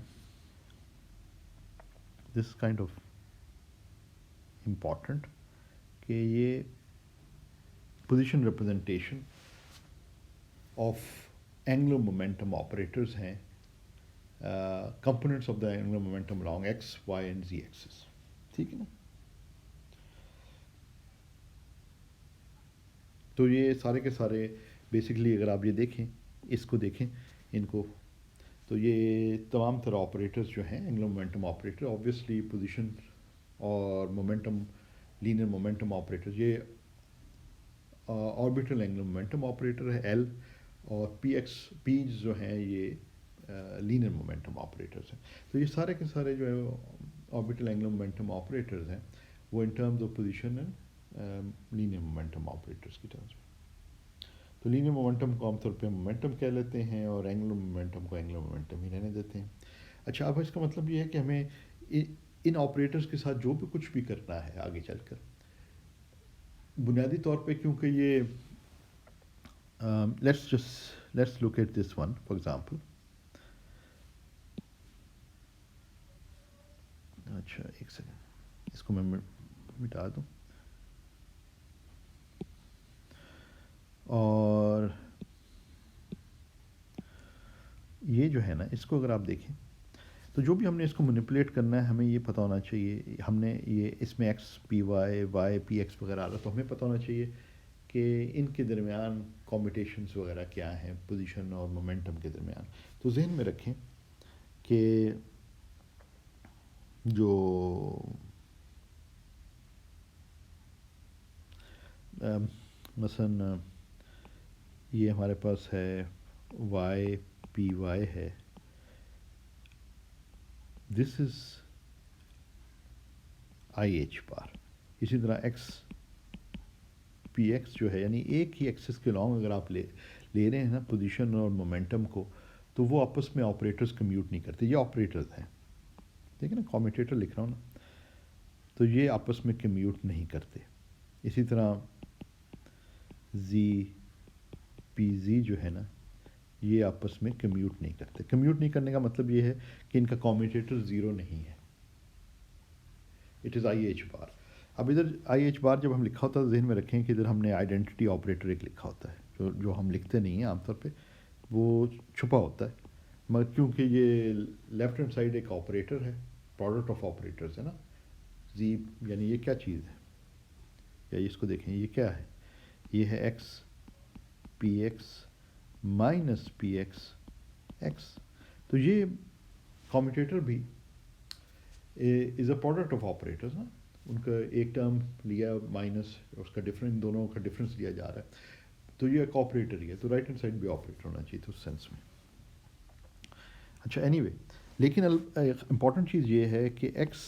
دس کائنڈ آف امپورٹنٹ کہ یہ position representation of Angular momentum operators ہیں components of the angular momentum along x, y and z axis. ٹھیک ہے نا. تو یہ سارے کے سارے بیسکلی اگر آپ یہ دیکھیں اس کو دیکھیں ان کو تو یہ تمام طرح آپریٹرز جو ہیں Angular momentum operator obviously position اور مومنٹم لینئر مومنٹم آپریٹر یہ آربیٹل اینگولر مومنٹم آپریٹر ہے ایل اور پی جو ہیں یہ لینئر مومنٹم آپریٹرز ہیں. تو یہ سارے کے سارے جو ہے آربیٹل اینگولر مومنٹم آپریٹرز ہیں وہ ان terms of position and linear momentum operators کی ٹرمز میں. تو لینئر مومنٹم کو عام طور پہ مومنٹم کہہ لیتے ہیں اور اینگولر مومنٹم کو اینگولر مومنٹم ہی رہنے دیتے ہیں. اچھا اب اس کا مطلب یہ ہے کہ ہمیں ان آپریٹرز کے ساتھ جو بھی کچھ بھی کرنا ہے آگے چل کر بنیادی طور پہ کیونکہ یہ let's look at this one for example. اچھا ایک سیکنڈ اس کو میں مٹا دوں اور یہ جو ہے نا اس کو اگر آپ دیکھیں تو جو بھی ہم نے اس کو مینیپولیٹ کرنا ہے ہمیں یہ پتہ ہونا چاہیے ہم نے یہ اس میں ایکس پی وائی پی ایکس وغیرہ آ رہا تو ہمیں پتہ ہونا چاہیے کہ ان کے درمیان کمپٹیشنز وغیرہ کیا ہیں پوزیشن اور مومنٹم کے درمیان. تو ذہن میں رکھیں کہ جو مثلا یہ ہمارے پاس ہے وائی پی وائی ہے دس از آئی ایچ بار. اسی طرح ایکس پی ایکس جو ہے یعنی ایک ہی ایکسس کے لانگ اگر آپ لے رہے ہیں نا پوزیشن اور مومنٹم کو تو وہ آپس میں آپریٹرز کمیوٹ نہیں کرتے. یہ آپریٹرز ہیں ٹھیک ہے نا کمیوٹیٹر لکھ رہا ہوں نا تو یہ آپس میں کمیوٹ نہیں کرتے. اسی طرح زی پی زی جو ہے نا یہ آپس میں کمیوٹ نہیں کرتے. کمیوٹ نہیں کرنے کا مطلب یہ ہے کہ ان کا کمیوٹیٹر زیرو نہیں ہے. اٹ از آئی ایچ بار. اب ادھر آئی ایچ بار جب ہم لکھا ہوتا ہے ذہن میں رکھیں کہ ادھر ہم نے آئیڈینٹی آپریٹر ایک لکھا ہوتا ہے جو ہم لکھتے نہیں ہیں عام طور پہ وہ چھپا ہوتا ہے مگر کیونکہ یہ لیفٹ ہینڈ سائڈ ایک آپریٹر ہے پروڈکٹ آف آپریٹرز ہے نا زی یعنی یہ کیا چیز ہے یا اس کو دیکھیں یہ کیا ہے یہ ہے ایکس پی ایکس مائنس پی ایکس ایکس. تو یہ کمیوٹیٹر بھی از اے پروڈکٹ آف آپریٹرز نا ان کا ایک ٹرم لیا مائنس اس کا ڈفرینس دونوں کا ڈفرینس لیا جا رہا ہے تو یہ ایک آپریٹر ہی ہے. تو رائٹ ہینڈ سائڈ بھی آپریٹر ہونا چاہیے تو اس سینس میں. اچھا اینی وے لیکن امپورٹنٹ چیز یہ ہے کہ ایکس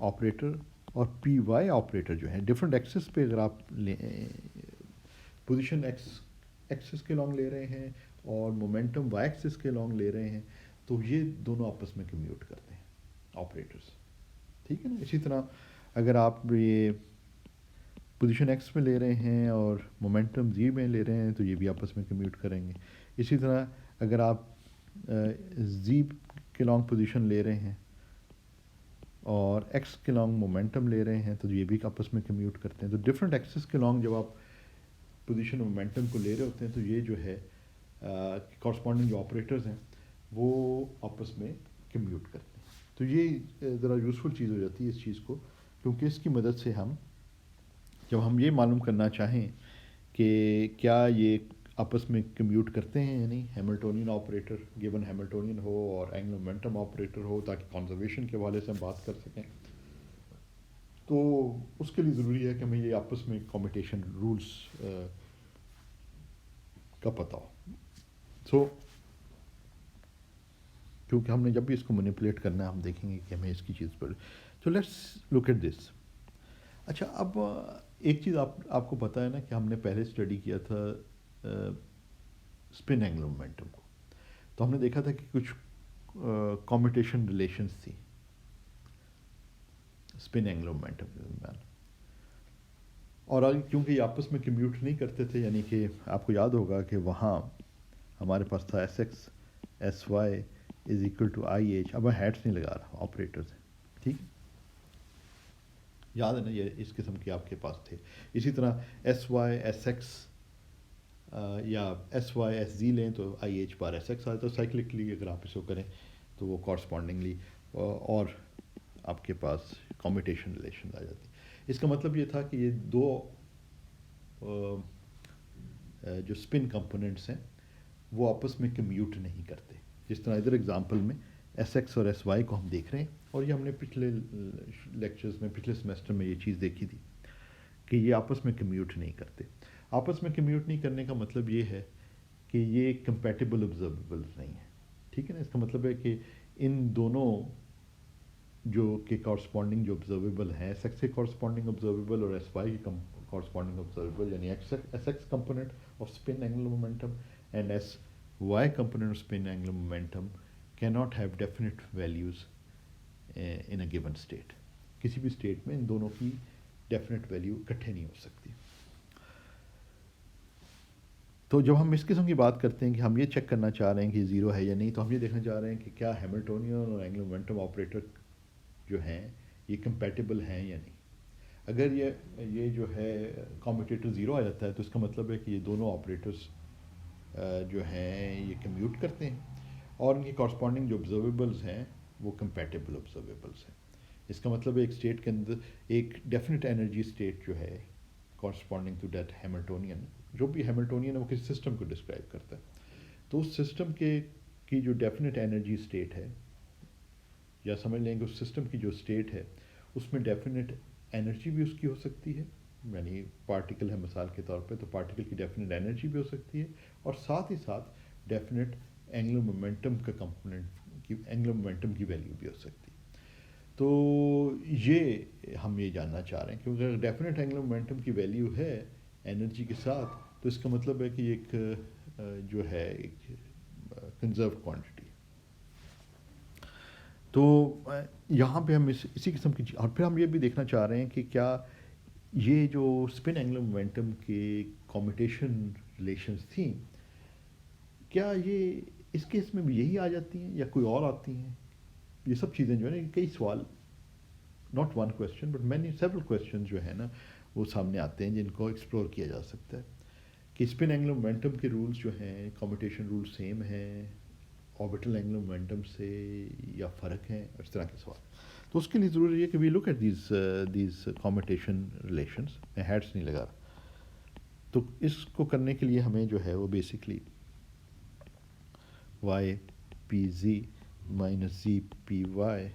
آپریٹر اور پی وائی آپریٹر جو ہیں ڈفرینٹ ایکسس پہ اگر آپ پوزیشن ایکسس کے لانگ لے رہے ہیں اور مومنٹم وائی ایکسس کے لانگ لے رہے ہیں تو یہ دونوں آپس میں کمیوٹ کرتے ہیں آپریٹرس ٹھیک ہے نا. اسی طرح اگر آپ یہ پوزیشن ایکس میں لے رہے ہیں اور مومنٹم زی میں لے رہے ہیں تو یہ بھی آپس میں کمیوٹ کریں گے. اسی طرح اگر آپ زی کے لانگ پوزیشن لے رہے ہیں اور ایکس کے لانگ مومنٹم لے رہے ہیں تو یہ بھی آپس میں کمیوٹ کرتے ہیں. تو ڈفرینٹ ایکسس کے لانگ جب آپ پوزیشن مومنٹم کو لے رہے ہوتے ہیں تو یہ جو ہے کورسپونڈنگ جو آپریٹرز ہیں وہ آپس میں کمیوٹ کرتے ہیں. تو یہ ذرا یوزفل چیز ہو جاتی ہے اس چیز کو کیونکہ اس کی مدد سے ہم جب ہم یہ معلوم کرنا چاہیں کہ کیا یہ آپس میں کمیوٹ کرتے ہیں یعنی ہیملٹونین آپریٹر گیون ہیملٹونین ہو اور اینگولر مومنٹم آپریٹر ہو تاکہ کنزرویشن کے حوالے سے ہم بات کر سکیں تو اس کے لیے ضروری ہے کہ ہمیں یہ آپس میں کمیوٹیشن رولس کا پتہ ہو. سو کیونکہ ہم نے جب بھی اس کو مینیپولیٹ کرنا ہے ہم دیکھیں گے کہ ہمیں اس کی چیز پر. تو لیٹس لک ایٹ دس. اچھا اب ایک چیز آپ کو پتہ ہے نا کہ ہم نے پہلے اسٹڈی کیا تھا اسپن اینگولر مومنٹم کو تو ہم نے دیکھا تھا کہ کچھ کمیوٹیشن ریلیشنس تھی اسپن اینگولر مومنٹم کے درمیان اور آگے کیونکہ یہ آپس میں کمیوٹ نہیں کرتے تھے یعنی کہ آپ کو یاد ہوگا کہ وہاں ہمارے پاس تھا S X S Y is equal to I H. اب میں ہیڈس نہیں لگا رہا آپریٹرز ہیں ٹھیک. یاد ہے نا، یہ اس قسم کے آپ کے پاس تھے. اسی طرح ایس وائی ایس ایکس یا ایس وائی ایس زی لیں تو I H bar S X آ جاتا ہے. سائیکلکلی اگر آپ اس کو کریں تو وہ کورسپونڈنگلی اور آپ کے پاس کمیوٹیشن ریلیشن آ جاتی. اس کا مطلب یہ تھا کہ یہ دو جو اسپن کمپوننٹس ہیں وہ آپس میں کمیوٹ نہیں کرتے. جس طرح ادھر اگزامپل میں ایس ایکس اور ایس وائی کو ہم دیکھ رہے ہیں، اور یہ ہم نے پچھلے لیکچرز میں پچھلے سیمسٹر میں یہ چیز دیکھی تھی کہ یہ آپس میں کمیوٹ نہیں کرتے. آپس میں کمیوٹ نہیں کرنے کا مطلب یہ ہے کہ یہ کمپیٹیبل آبزرویبل نہیں ہے. ٹھیک ہے نا. اس کا مطلب ہے کہ ان دونوں جو کہ کورسپونڈنگ جو آبزرویبل ہیں، ایس ایکس کے کورسپونڈنگ آبزرویبل اور ایس وائی کے کورسپونڈنگ آبزرویبل، یعنی S X component of spin angular momentum and S Y component of spin angular momentum کی not have definite values in a given state. کسی بھی اسٹیٹ میں ان دونوں کی ڈیفینٹ ویلیو اکٹھے نہیں ہو سکتی. تو جب ہم اس قسم کی بات کرتے ہیں کہ ہم یہ چیک کرنا چاہ رہے ہیں کہ زیرو ہے یا نہیں، تو ہم یہ دیکھنا چاہ رہے ہیں کہ کیا ہیملٹونین اور اینگولر مومنٹم آپریٹر جو ہیں یہ کمپیٹیبل ہیں یا نہیں. اگر یہ جو ہے کمیوٹیٹر زیرو آ جاتا ہے تو اس کا مطلب ہے کہ یہ دونوں آپریٹرس جو ہیں یہ کمیوٹ کرتے ہیں، اور ان کی کورسپونڈنگ جو آبزرویبلز ہیں وہ کمپیٹیبل آبزرویبلز ہیں. اس کا مطلب ہے ایک اسٹیٹ کے اندر ایک ڈیفینٹ انرجی اسٹیٹ جو ہے کورسپونڈنگ ٹو دیٹ ہیملٹونین، جو بھی ہیملٹونین ہے وہ کسی سسٹم کو ڈسکرائب کرتا ہے. تو اس سسٹم کی جو ڈیفینٹ انرجی اسٹیٹ ہے، یا سمجھ لیں کہ اس سسٹم کی جو اسٹیٹ ہے اس میں ڈیفینٹ انرجی بھی اس کی ہو سکتی ہے، یعنی پارٹیکل ہے مثال کے طور پہ تو پارٹیکل کی ڈیفینٹ انرجی بھی ہو سکتی ہے، اور ساتھ ہی ساتھ ڈیفینٹ اینگولر مومنٹم کا کمپوننٹ کی اینگولر مومنٹم کی ویلیو بھی ہو سکتی ہے. تو یہ ہم یہ جاننا چاہ رہے ہیں کیونکہ اگر ڈیفینٹ اینگولر مومنٹم کی ویلیو ہے انرجی کے ساتھ تو اس کا مطلب ہے کہ ایک جو ہے ایک کنزرو کوانٹٹی. تو یہاں پہ ہم اسی قسم کی اور پھر ہم یہ بھی دیکھنا چاہ رہے ہیں کہ کیا یہ جو اسپن اینگولر مومنٹم کے کمیوٹیشن ریلیشنز تھیں، کیا یہ اس کیس میں بھی یہی آ جاتی ہیں یا کوئی اور آتی ہیں. یہ سب چیزیں جو ہے نا، کئی سوال، not one question but many several question جو ہے نا وہ سامنے آتے ہیں جن کو ایکسپلور کیا جا سکتا ہے کہ اسپن اینگولر مومنٹم کے رولز جو ہیں، کمیوٹیشن رولز سیم ہیں آربیٹل اینگولر مومنٹم سے یا فرق ہیں، اس طرح کے سوال. تو اس کے لیے ضروری ہے کہ وی look at these commutation relations. میں ہیڈس نہیں لگا رہا. تو اس کو کرنے کے لیے ہمیں جو ہے وہ basically Y P Z minus Z P Y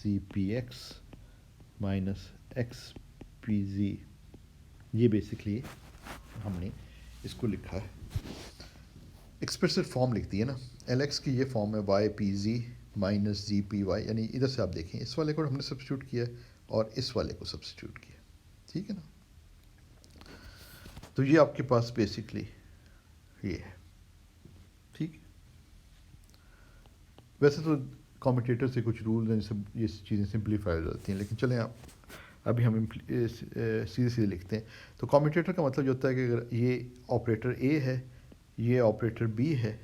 زی P X minus X P زی، یہ بیسکلی ہم نے اس کو لکھا ہے. ایکسپریسو فارم لکھ دی ہے نا. ایل ایکس کی یہ فارم ہے Y P Z minus Z P Y, یعنی ادھر سے آپ دیکھیں اس والے کو ہم نے سبسٹیوٹ کیا اور اس والے کو سبسٹیوٹ کیا. ٹھیک ہے نا. تو یہ آپ کے پاس بیسکلی یہ ہے. ٹھیک. ویسے تو کمیوٹیٹر سے کچھ رولز ہیں جسے یہ چیزیں سمپلیفائی ہو جاتی ہیں، لیکن چلیں آپ ابھی ہم سیدھے سیدھے لکھتے ہیں. تو کمیوٹیٹر کا مطلب یہ ہوتا ہے کہ اگر یہ آپریٹر اے ہے، یہ آپریٹر بی ہے،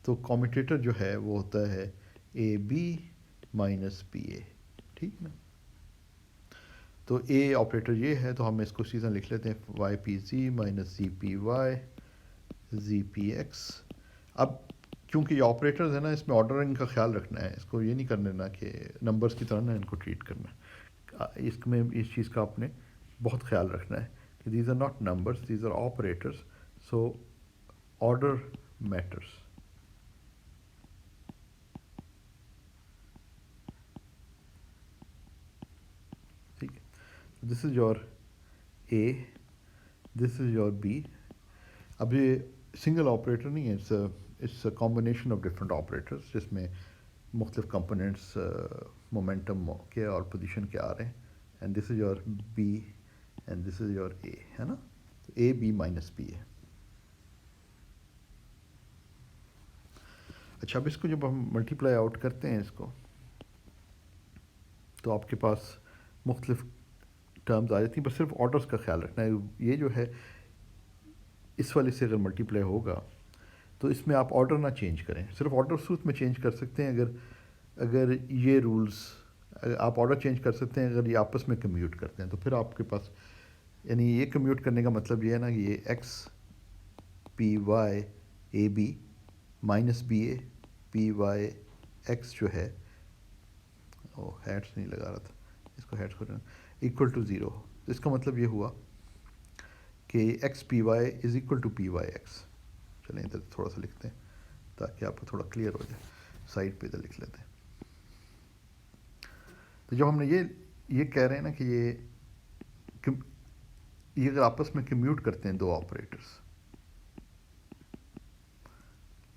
تو کمیوٹیٹر جو ہے وہ ہوتا ہے اے بی مائنس بی اے. ٹھیک نا. تو اے آپریٹر یہ ہے تو ہم اس کو سیدھا لکھ لیتے ہیں Y P Z minus Z P Y زی پی ایکس. اب کیونکہ یہ آپریٹرز ہیں نا، اس میں آرڈرنگ کا خیال رکھنا ہے. اس کو یہ نہیں کرنا نا کہ نمبرز کی طرح نا ان کو ٹریٹ کرنا ہے. اس میں اس چیز کا آپ نے بہت خیال رکھنا ہے کہ these are not numbers, these are operators, so order matters. ٹھیک ہے. This is your A, this is your B. اب یہ سنگل آپریٹر نہیں ہے، it's a combination of different operators جس میں مختلف کمپوننٹس مومنٹم کے اور پوزیشن کے آ رہے ہیں. And this is your B and this is your A, ہے نا. اے بی مائنس بی ہے. اچھا، اب اس کو جب ہم ملٹیپلائی آؤٹ کرتے ہیں اس کو، تو آپ کے پاس مختلف ٹرمز آ جاتی ہیں، بس صرف آرڈرز کا خیال رکھنا ہے. یہ جو ہے اس والے سے اگر ملٹیپلائی ہوگا تو اس میں آپ آرڈر نہ چینج کریں. صرف آرڈر صورت میں چینج کر سکتے ہیں اگر اگر یہ رولز آپ آرڈر چینج کر سکتے ہیں اگر یہ آپس میں کمیوٹ کرتے ہیں تو پھر آپ کے پاس یعنی یہ کمیوٹ کرنے کا مطلب یہ ہے نا کہ یہ X P Y A B minus B A P Y X جو ہے وہ ہیڈس نہیں لگا رہا تھا اس کو ہیڈس کرنا ایکول ٹو زیرو. تو اس کا مطلب یہ ہوا کہ X P Y is equal to P Y X. چلیں ادھر تھوڑا سا لکھتے ہیں تاکہ آپ کو تھوڑا کلیئر ہو جائے. سائڈ پہ ادھر لکھ لیتے ہیں. تو جب ہم نے یہ کہہ رہے ہیں نا کہ یہ اگر آپس میں کمیوٹ کرتے ہیں دو آپریٹرس,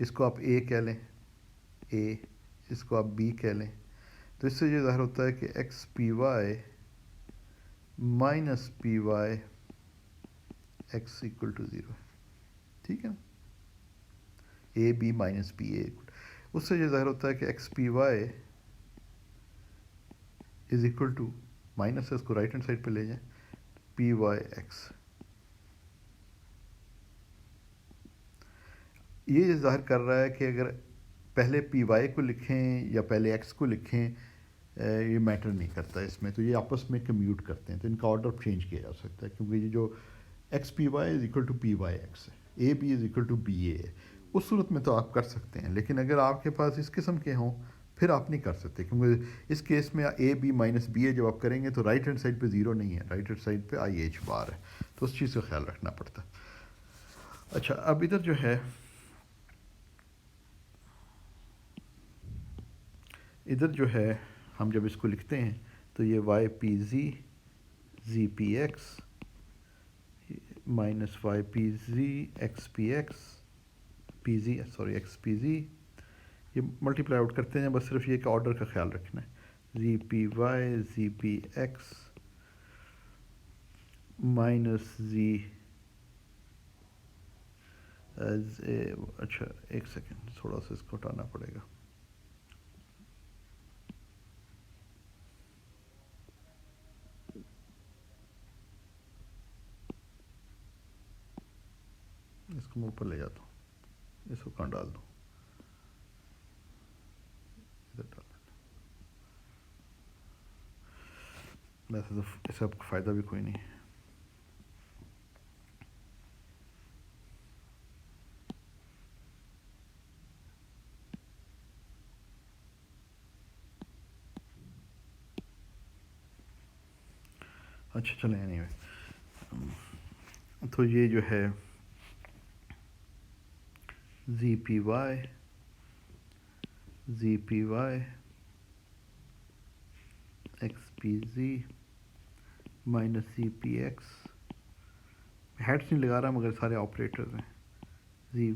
اس کو آپ اے کہہ لیں اے, اس کو آپ بی کہہ لیں, تو اس سے یہ ظاہر ہوتا ہے کہ X P Y minus P Y X equal to zero ہے. ٹھیک ہے نا, A B minus B A. اس سے یہ ظاہر ہوتا ہے کہ X P Y is equal to minus اس کو رائٹ ہینڈ سائڈ پہ لے جائیں پی وائی ایکس. یہ ظاہر کر رہا ہے کہ اگر پہلے پی وائی کو لکھیں یا پہلے ایکس کو لکھیں یہ میٹر نہیں کرتا اس میں. تو یہ آپس میں کمیوٹ کرتے ہیں تو ان کا آرڈر چینج کیا جا سکتا ہے کیونکہ یہ جو X P Y is equal to P Y X ہے, A B is equal to B A ہے, اس صورت میں تو آپ کر سکتے ہیں. لیکن اگر آپ کے پاس اس قسم کے ہوں پھر آپ نہیں کر سکتے کیونکہ اس کیس میں اے بی مائنس بی اے جب آپ کریں گے تو رائٹ ہینڈ سائڈ پہ زیرو نہیں ہے, رائٹ ہینڈ سائڈ پہ آئی ایچ بار ہے. تو اس چیز کا خیال رکھنا پڑتا ہے. اچھا اب ادھر جو ہے ہم جب اس کو لکھتے ہیں تو یہ وائی پی زی زی P X minus Y P زی ایکس پی ایکس پی زی ایکس پی زی, یہ ملٹیپلائی آؤٹ کرتے ہیں. بس صرف یہ کہ آرڈر کا خیال رکھنا ہے. زی پی وائی زی پی ایکس مائنس زی اچھا ایک سیکنڈ تھوڑا سا اس کو ہٹانا پڑے گا. اس کو میں اوپر لے جاتا ہوں, اس کو کہاں ڈال دوں, ادھر ڈال دیتا ہوں. ویسے تو اس کا فائدہ بھی کوئی نہیں ہے. اچھا چلیں اینی وے, تو یہ جو ہے زی P Y x P Z minus سی پی ایکس, ہیڈس نہیں لگا رہا مگر سارے آپریٹرز ہیں. زی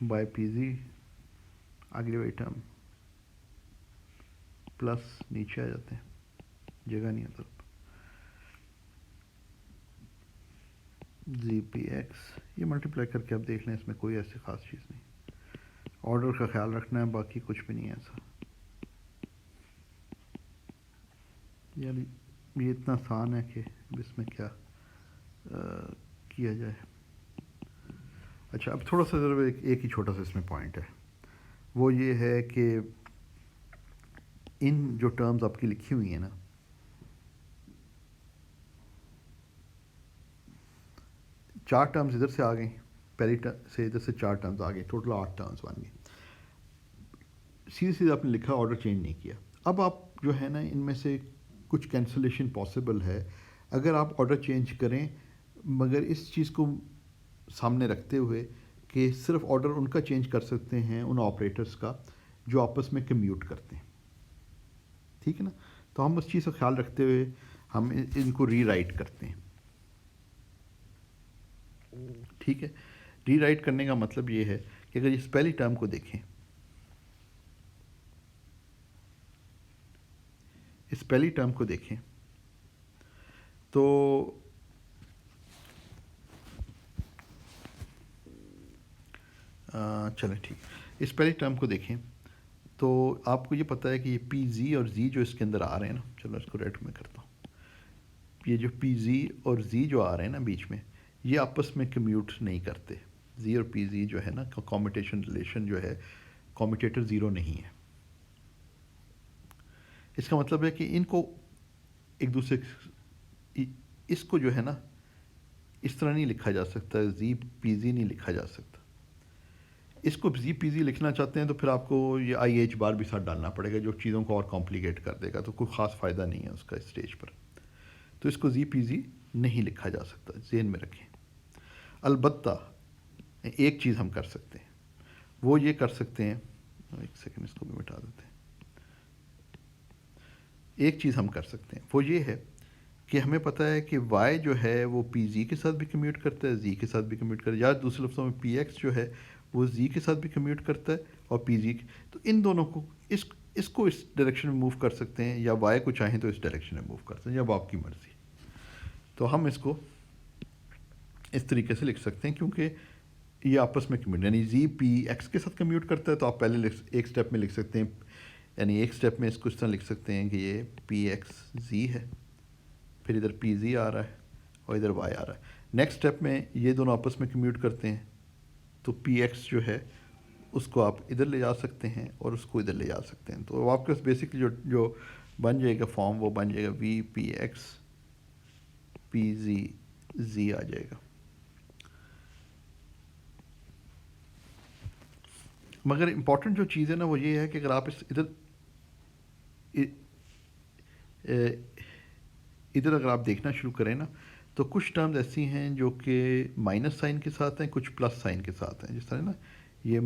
بائی پی زی اگلی وائی ٹرم پلس نیچے آ جاتے ہیں, جگہ نہیں ہے. زی پی ایکس یہ ملٹیپلائی کر کے آپ دیکھ لیں, اس میں کوئی ایسی خاص چیز نہیں. آرڈر کا خیال رکھنا ہے, باقی کچھ بھی نہیں ہے ایسا. یعنی یہ اتنا آسان ہے کہ اس میں کیا کیا جائے. اچھا اب تھوڑا سا ضرور ایک ہی چھوٹا سا اس میں پوائنٹ ہے, وہ یہ ہے کہ ان جو ٹرمز آپ کی لکھی ہوئی ہیں نا, چار ٹرمز ادھر سے آ گئیں, پہلی سے ادھر سے چار ٹرمز آ گئیں, ٹوٹل 8 ٹرمز بن گئی. سیدھے سیدھے آپ نے لکھا, آرڈر چینج نہیں کیا. اب آپ جو ہے نا ان میں سے کچھ کینسلیشن پاسبل ہے اگر آپ آرڈر چینج کریں, مگر اس چیز کو سامنے رکھتے ہوئے کہ صرف آرڈر ان کا چینج کر سکتے ہیں ان آپریٹرس کا جو آپس میں کمیوٹ کرتے ہیں. ٹھیک ہے نا, تو ہم اس چیز کا خیال رکھتے ہوئے ہم ان کو ری رائٹ کرتے ہیں. ٹھیک ہے, ری رائٹ کرنے کا مطلب یہ ہے کہ اگر اس پہلی ٹرم کو دیکھیں, اس پہلی ٹرم کو دیکھیں تو چلیں ٹھیک, اس پہلی ٹرم کو دیکھیں تو آپ کو یہ پتہ ہے کہ یہ پی زی اور زی جو اس کے اندر آ رہے ہیں نا, چلو اس کو ریڈ میں کرتا ہوں. یہ جو پی زی اور زی جو آ رہے ہیں نا بیچ میں, یہ آپس میں کمیوٹ نہیں کرتے. زی اور پی زی جو ہے نا, کمیوٹیشن ریلیشن جو ہے, کمیوٹیٹر زیرو نہیں ہے. اس کا مطلب ہے کہ ان کو ایک دوسرے اس کو جو ہے نا اس طرح نہیں لکھا جا سکتا، زی پی زی نہیں لکھا جا سکتا. اس کو زی پی زی لکھنا چاہتے ہیں تو پھر آپ کو یہ آئی ایچ بار بھی ساتھ ڈالنا پڑے گا، جو چیزوں کو اور کمپلیکیٹ کر دے گا، تو کوئی خاص فائدہ نہیں ہے اس کا اسٹیج پر. تو اس کو زی پی زی نہیں لکھا جا سکتا، ذہن میں رکھیں. البتہ ایک چیز ہم کر سکتے ہیں، وہ یہ کر سکتے ہیں، ایک سیکنڈ اس کو بھی مٹا دیتے ہیں. ایک چیز ہم کر سکتے ہیں وہ یہ ہے کہ ہمیں پتہ ہے کہ وائی جو ہے وہ پی زی کے ساتھ بھی کمیوٹ کرتا ہے، زی کے ساتھ بھی کمیوٹ کرتا ہے، یا دوسرے لفظوں میں پی ایکس جو ہے وہ زی کے ساتھ بھی کمیوٹ کرتا ہے اور پی زی. تو ان دونوں کو اس کو اس ڈائریکشن میں موو کر سکتے ہیں، یا وائی کو چاہیں تو اس ڈائریکشن میں موو کر سکتے ہیں، یا اب آپ کی مرضی. تو ہم اس کو اس طریقے سے لکھ سکتے ہیں کیونکہ یہ آپس میں کمیوٹ، یعنی زی پی ایکس کے ساتھ کمیوٹ کرتا ہے تو آپ پہلے ایک اسٹیپ میں لکھ سکتے ہیں، یعنی ایک اسٹیپ میں اس کو اس طرح لکھ سکتے ہیں کہ یہ پی ایکس زی ہے، پھر ادھر پی زی آ رہا ہے اور ادھر وائی آ رہا ہے. نیکسٹ اسٹیپ میں یہ دونوں آپس میں کمیوٹ کرتے ہیں تو پی ایکس جو ہے اس کو آپ ادھر لے جا سکتے ہیں اور اس کو ادھر لے جا سکتے ہیں. تو آپ کے پاس بیسکلی جو بن جائے گا فارم وہ بن جائے گا وی پی ایکس پی زی زی آ جائے گا. مگر امپورٹنٹ جو چیز ہے نا وہ یہ ہے کہ اگر آپ اس ادھر اگر آپ دیکھنا شروع کریں نا تو کچھ ٹرمز ایسی ہیں جو کہ مائنس سائن کے ساتھ ہیں، کچھ پلس سائن کے ساتھ ہیں. جس طرح نا یہ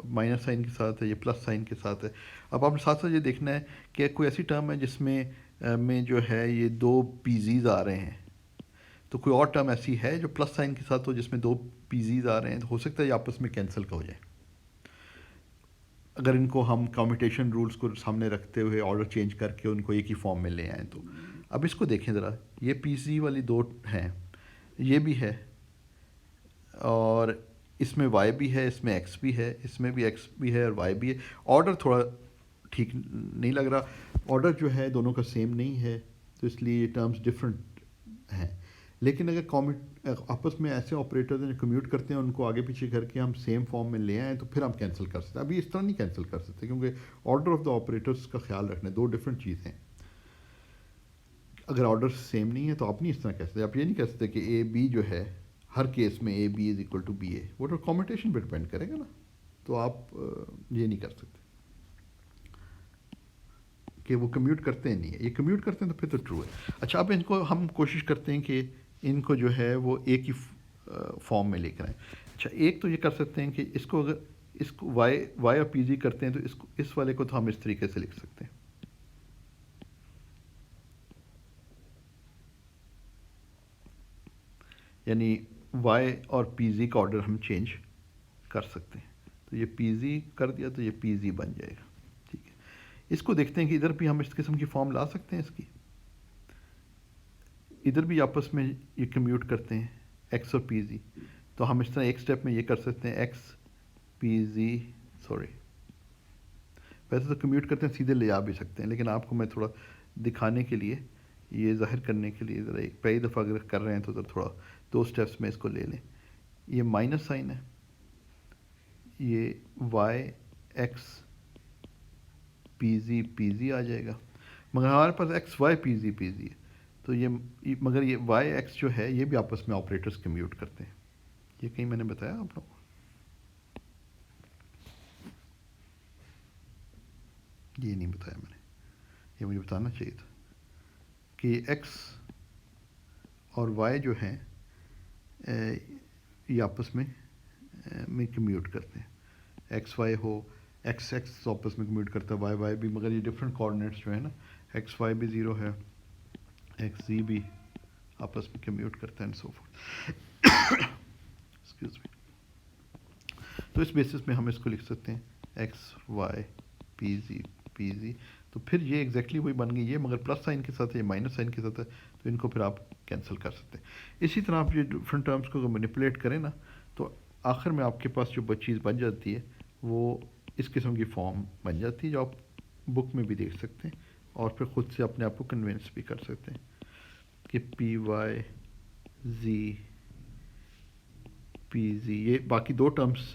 مائنس سائن کے ساتھ ہے، یہ پلس سائن کے ساتھ ہے. اب آپ نے ساتھ ساتھ یہ دیکھنا ہے کہ کوئی ایسی ٹرم ہے جس میں جو ہے یہ دو پی زیز آ رہے ہیں، تو کوئی اور ٹرم ایسی ہے جو پلس سائن کے ساتھ ہو جس میں دو پی زیز آ رہے ہیں، تو ہو سکتا ہے یہ آپس میں کینسل کا ہو جائے اگر ان کو ہم کمیوٹیشن رولز کو سامنے رکھتے ہوئے آرڈر چینج کر کے ان کو ایک ہی فارم میں لے آئیں. تو اب اس کو دیکھیں ذرا، یہ پی سی والی دو ہیں، یہ بھی ہے اور اس میں وائی بھی ہے، اس میں ایکس بھی ہے، اس میں بھی ایکس بھی ہے اور وائی بھی ہے. آرڈر تھوڑا ٹھیک نہیں لگ رہا، آرڈر جو ہے دونوں کا سیم نہیں ہے، تو اس لیے یہ ٹرمز ڈفرینٹ ہیں. لیکن اگر آپس میں ایسے آپریٹرز ہیں جو کمیوٹ کرتے ہیں ان کو آگے پیچھے کر کے ہم سیم فارم میں لے آئیں تو پھر ہم کینسل کر سکتے ہیں. ابھی اس طرح نہیں کینسل کر سکتے کیونکہ آرڈر آف دا آپریٹرز کا خیال رکھنا ہے، دو ڈفرینٹ چیزیں ہیں. اگر آرڈر سیم نہیں ہے تو آپ نہیں اس طرح کہہ سکتے. آپ یہ نہیں کہہ سکتے کہ اے بی جو ہے ہر کیس میں A B is equal to B A, وہ تو کمیوٹیشن پہ ڈپینڈ کرے گا نا. تو آپ یہ نہیں کر سکتے کہ وہ کمیوٹ کرتے ہیں، نہیں ہے یہ کمیوٹ کرتے ہیں تو پھر تو ٹرو ہے. اچھا اب ان کو ہم کوشش کرتے ہیں کہ ان کو جو ہے وہ ایک ہی فارم میں لے کر آئیں. اچھا ایک تو یہ کر سکتے ہیں کہ اس کو اگر اس کو وائی اور پی زی کرتے ہیں تو اس والے کو تو ہم اس طریقے سے لکھ سکتے ہیں، یعنی وائی اور پی زی کا آرڈر ہم چینج کر سکتے ہیں. تو یہ پی زی کر دیا تو یہ پی زی بن جائے گا. ٹھیک ہے، اس کو دیکھتے ہیں کہ ادھر بھی ہم اس قسم کی فارم لا سکتے ہیں. اس کی ادھر بھی آپس میں یہ کمیوٹ کرتے ہیں ایکس اور پی زی، تو ہم اس طرح ایک سٹیپ میں یہ کر سکتے ہیں ایکس پی زی، سوری ویسے تو کمیوٹ کرتے ہیں سیدھے لے جا بھی سکتے ہیں، لیکن آپ کو میں تھوڑا دکھانے کے لیے، یہ ظاہر کرنے کے لیے ذرا ایک پہلی دفعہ اگر کر رہے ہیں تو تھوڑا دو سٹیپس میں اس کو لے لیں. یہ مائنس سائن ہے، یہ وائی ایکس پی زی آ جائے گا، مگر ہمارے پاس ایکس وائی پی زی ہے. تو یہ مگر یہ وائی ایکس جو ہے یہ بھی آپس میں آپریٹرز کمیوٹ کرتے ہیں. یہ کہیں میں نے بتایا آپ لوگوں کو؟ یہ نہیں بتایا میں نے، یہ مجھے بتانا چاہیے تھا کہ ایکس اور وائی جو ہیں یہ آپس میں کمیوٹ کرتے ہیں. ایکس وائی ہو، ایکس آپس میں کمیوٹ کرتا ہے، وائی بھی، مگر یہ ڈفرینٹ کوآرڈینیٹس جو ہے نا، ایکس وائی بھی زیرو ہے، ایکس زی بھی آپس میں کمیوٹ کرتا ہے and so forth. Excuse me. تو اس بیسس میں ہم اس کو لکھ سکتے ہیں ایکس وائی پی زی. تو پھر یہ ایگزیکٹلی وہی بن گئی، یہ مگر پلس سائن کے ساتھ ہے، یہ مائنس سائن کے ساتھ ہے، تو ان کو پھر آپ کینسل کر سکتے ہیں. اسی طرح آپ یہ ڈفرینٹ ٹرمس کو مینیپولیٹ کریں نا تو آخر میں آپ کے پاس جو چیز بن جاتی ہے وہ اس قسم کی فارم بن جاتی ہے جو آپ بک میں بھی دیکھ سکتے ہیں اور پھر خود سے اپنے آپ کو کنونس بھی کر سکتے ہیں کہ پی وائی زی پی زی، یہ باقی دو ٹرمس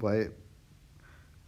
y,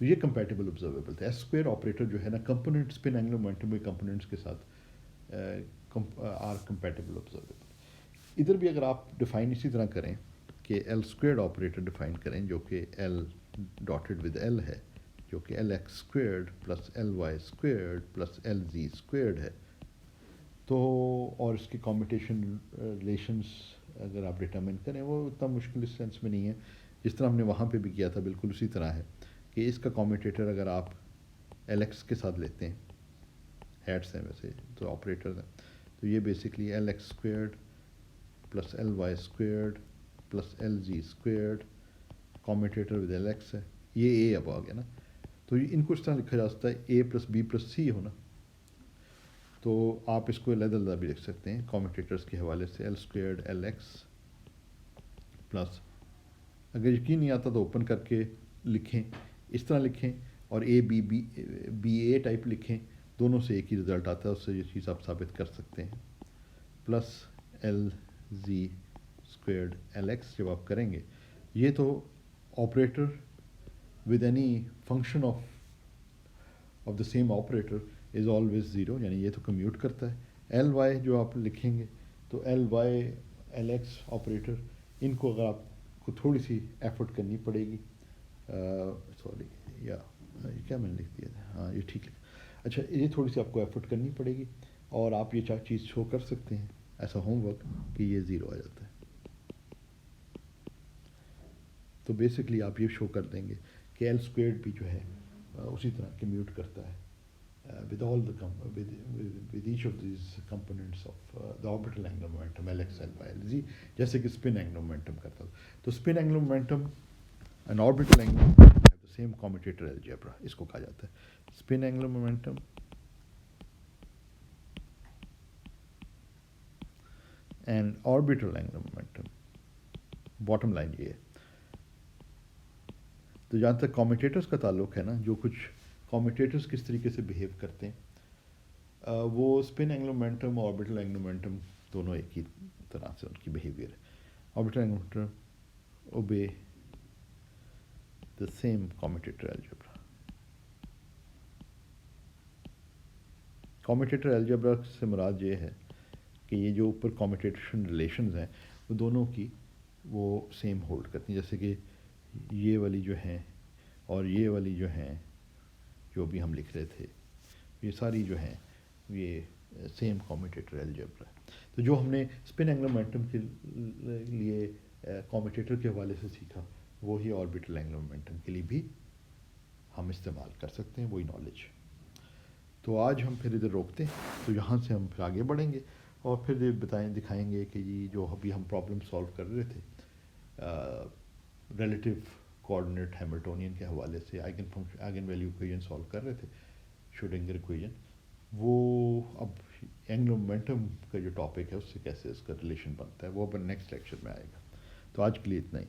تو یہ کمپیٹیبل آبزرویبل تھا. ایس اسکوئر آپریٹر جو ہے نا کمپوننٹ اسپن اینگولر مومنٹم کے کمپوننٹس کے ساتھ آر کمپیٹیبل آبزرویبل. ادھر بھی اگر آپ ڈیفائن اسی طرح کریں کہ ایل اسکوئرڈ آپریٹر ڈیفائن کریں جو کہ ایل ڈاٹڈ ود ایل ہے, جو کہ L X squared plus L Y squared plus L Z squared ہے, تو اور اس کی کامپٹیشن ریلیشنس اگر آپ ڈٹرمن کریں وہ اتنا مشکل اس سینس میں نہیں ہے جس طرح ہم نے وہاں پہ بھی کیا تھا. بالکل اسی طرح ہے کہ اس کا کامٹیٹر اگر آپ ایل ایکس کے ساتھ لیتے ہیں, ہیڈس ہیں ویسے تو آپریٹر ہیں, تو یہ basically L X squared plus L Y squared plus L Z squared commutator with L X ہے. یہ اے اب آ گیا نا, تو ان کو اس طرح لکھا جا سکتا ہے اے پلس بی پلس سی ہونا. تو آپ اس کو علیحدہ علیحدہ بھی لکھ سکتے ہیں کامٹیٹرس کے حوالے سے L squared L x plus, اگر یقین نہیں آتا تو اوپن کر کے لکھیں, اس طرح لکھیں اور A B B B A type لکھیں, دونوں سے ایک ہی رزلٹ آتا ہے, اس سے یہ چیز آپ ثابت کر سکتے ہیں. Plus L Z squared L x جب آپ کریں گے, یہ تو operator with any function of the same operator is always zero, یعنی یہ تو کمیوٹ کرتا ہے. ایل وائی جو آپ لکھیں گے تو L Y L X operator, ان کو اگر آپ کو تھوڑی سی ایفرٹ کرنی پڑے گی, سوری یا یہ کیا میں نے لکھ دیا تھا, ہاں یہ ٹھیک ہے. اچھا یہ تھوڑی سی آپ کو ایفرٹ کرنی پڑے گی اور آپ یہ چیز شو کر سکتے ہیں ایسا ہوم ورک کہ یہ زیرو آ جاتا ہے. تو بیسکلی آپ یہ شو کر دیں گے کہ ایل اسکوئرڈ بھی جو ہے اسی طرح کمیوٹ کرتا ہے with all the with each of these components of the orbital angular momentum Lx Ly Lz, جیسے کہ spin angular momentum کرتا تھا. تو spin angular momentum and orbital angular momentum have the same commutator algebra, اس کو کہا جاتا ہے spin angular momentum and orbital angular momentum. Bottom line یہ ہے. تو جہاں تک کامٹیٹرس کا تعلق ہے نا, جو کچھ کامٹیٹرس کس طریقے سے بیہیو کرتے ہیں, وہ اسپن اینگولر مومنٹم اور آربیٹل اینگولر مومنٹم دونوں ایک ہی طرح سے ان کی بیہیویئر ہے. Orbital angular momentum obey the same commutator algebra. Commutator algebra سے مراد یہ ہے کہ یہ جو اوپر کامٹیشن ریلیشنز ہیں وہ دونوں کی وہ سیم ہولڈ کرتی ہیں, جیسے کہ یہ والی جو ہیں اور یہ والی جو ہیں جو بھی ہم لکھ رہے تھے, یہ ساری جو ہیں یہ سیم کامٹیٹر الجبرا ہے. تو جو ہم نے اسپن اینگولر مومنٹم کے لیے کامٹیٹر کے حوالے سے سیکھا وہی آربیٹل اینگولر مومنٹم کے لیے بھی ہم استعمال کر سکتے ہیں, وہی نالج. تو آج ہم پھر ادھر روکتے ہیں, تو یہاں سے ہم پھر آگے بڑھیں گے اور پھر یہ دکھائیں گے کہ یہ جو ابھی ہم پرابلم سالو کر رہے تھے ریلیٹیو کوآرڈینیٹ ہیملٹونین کے حوالے سے آئگن ویلیو ایکویژن سالو کر رہے تھے, شروڈنگر ایکویژن, وہ اب اینگولر مومنٹم کا جو ٹاپک ہے اس سے کیسے اس کا ریلیشن بنتا ہے وہ اب نیکسٹ لیکچر میں آئے گا. تو آج کے لیے اتنا ہی.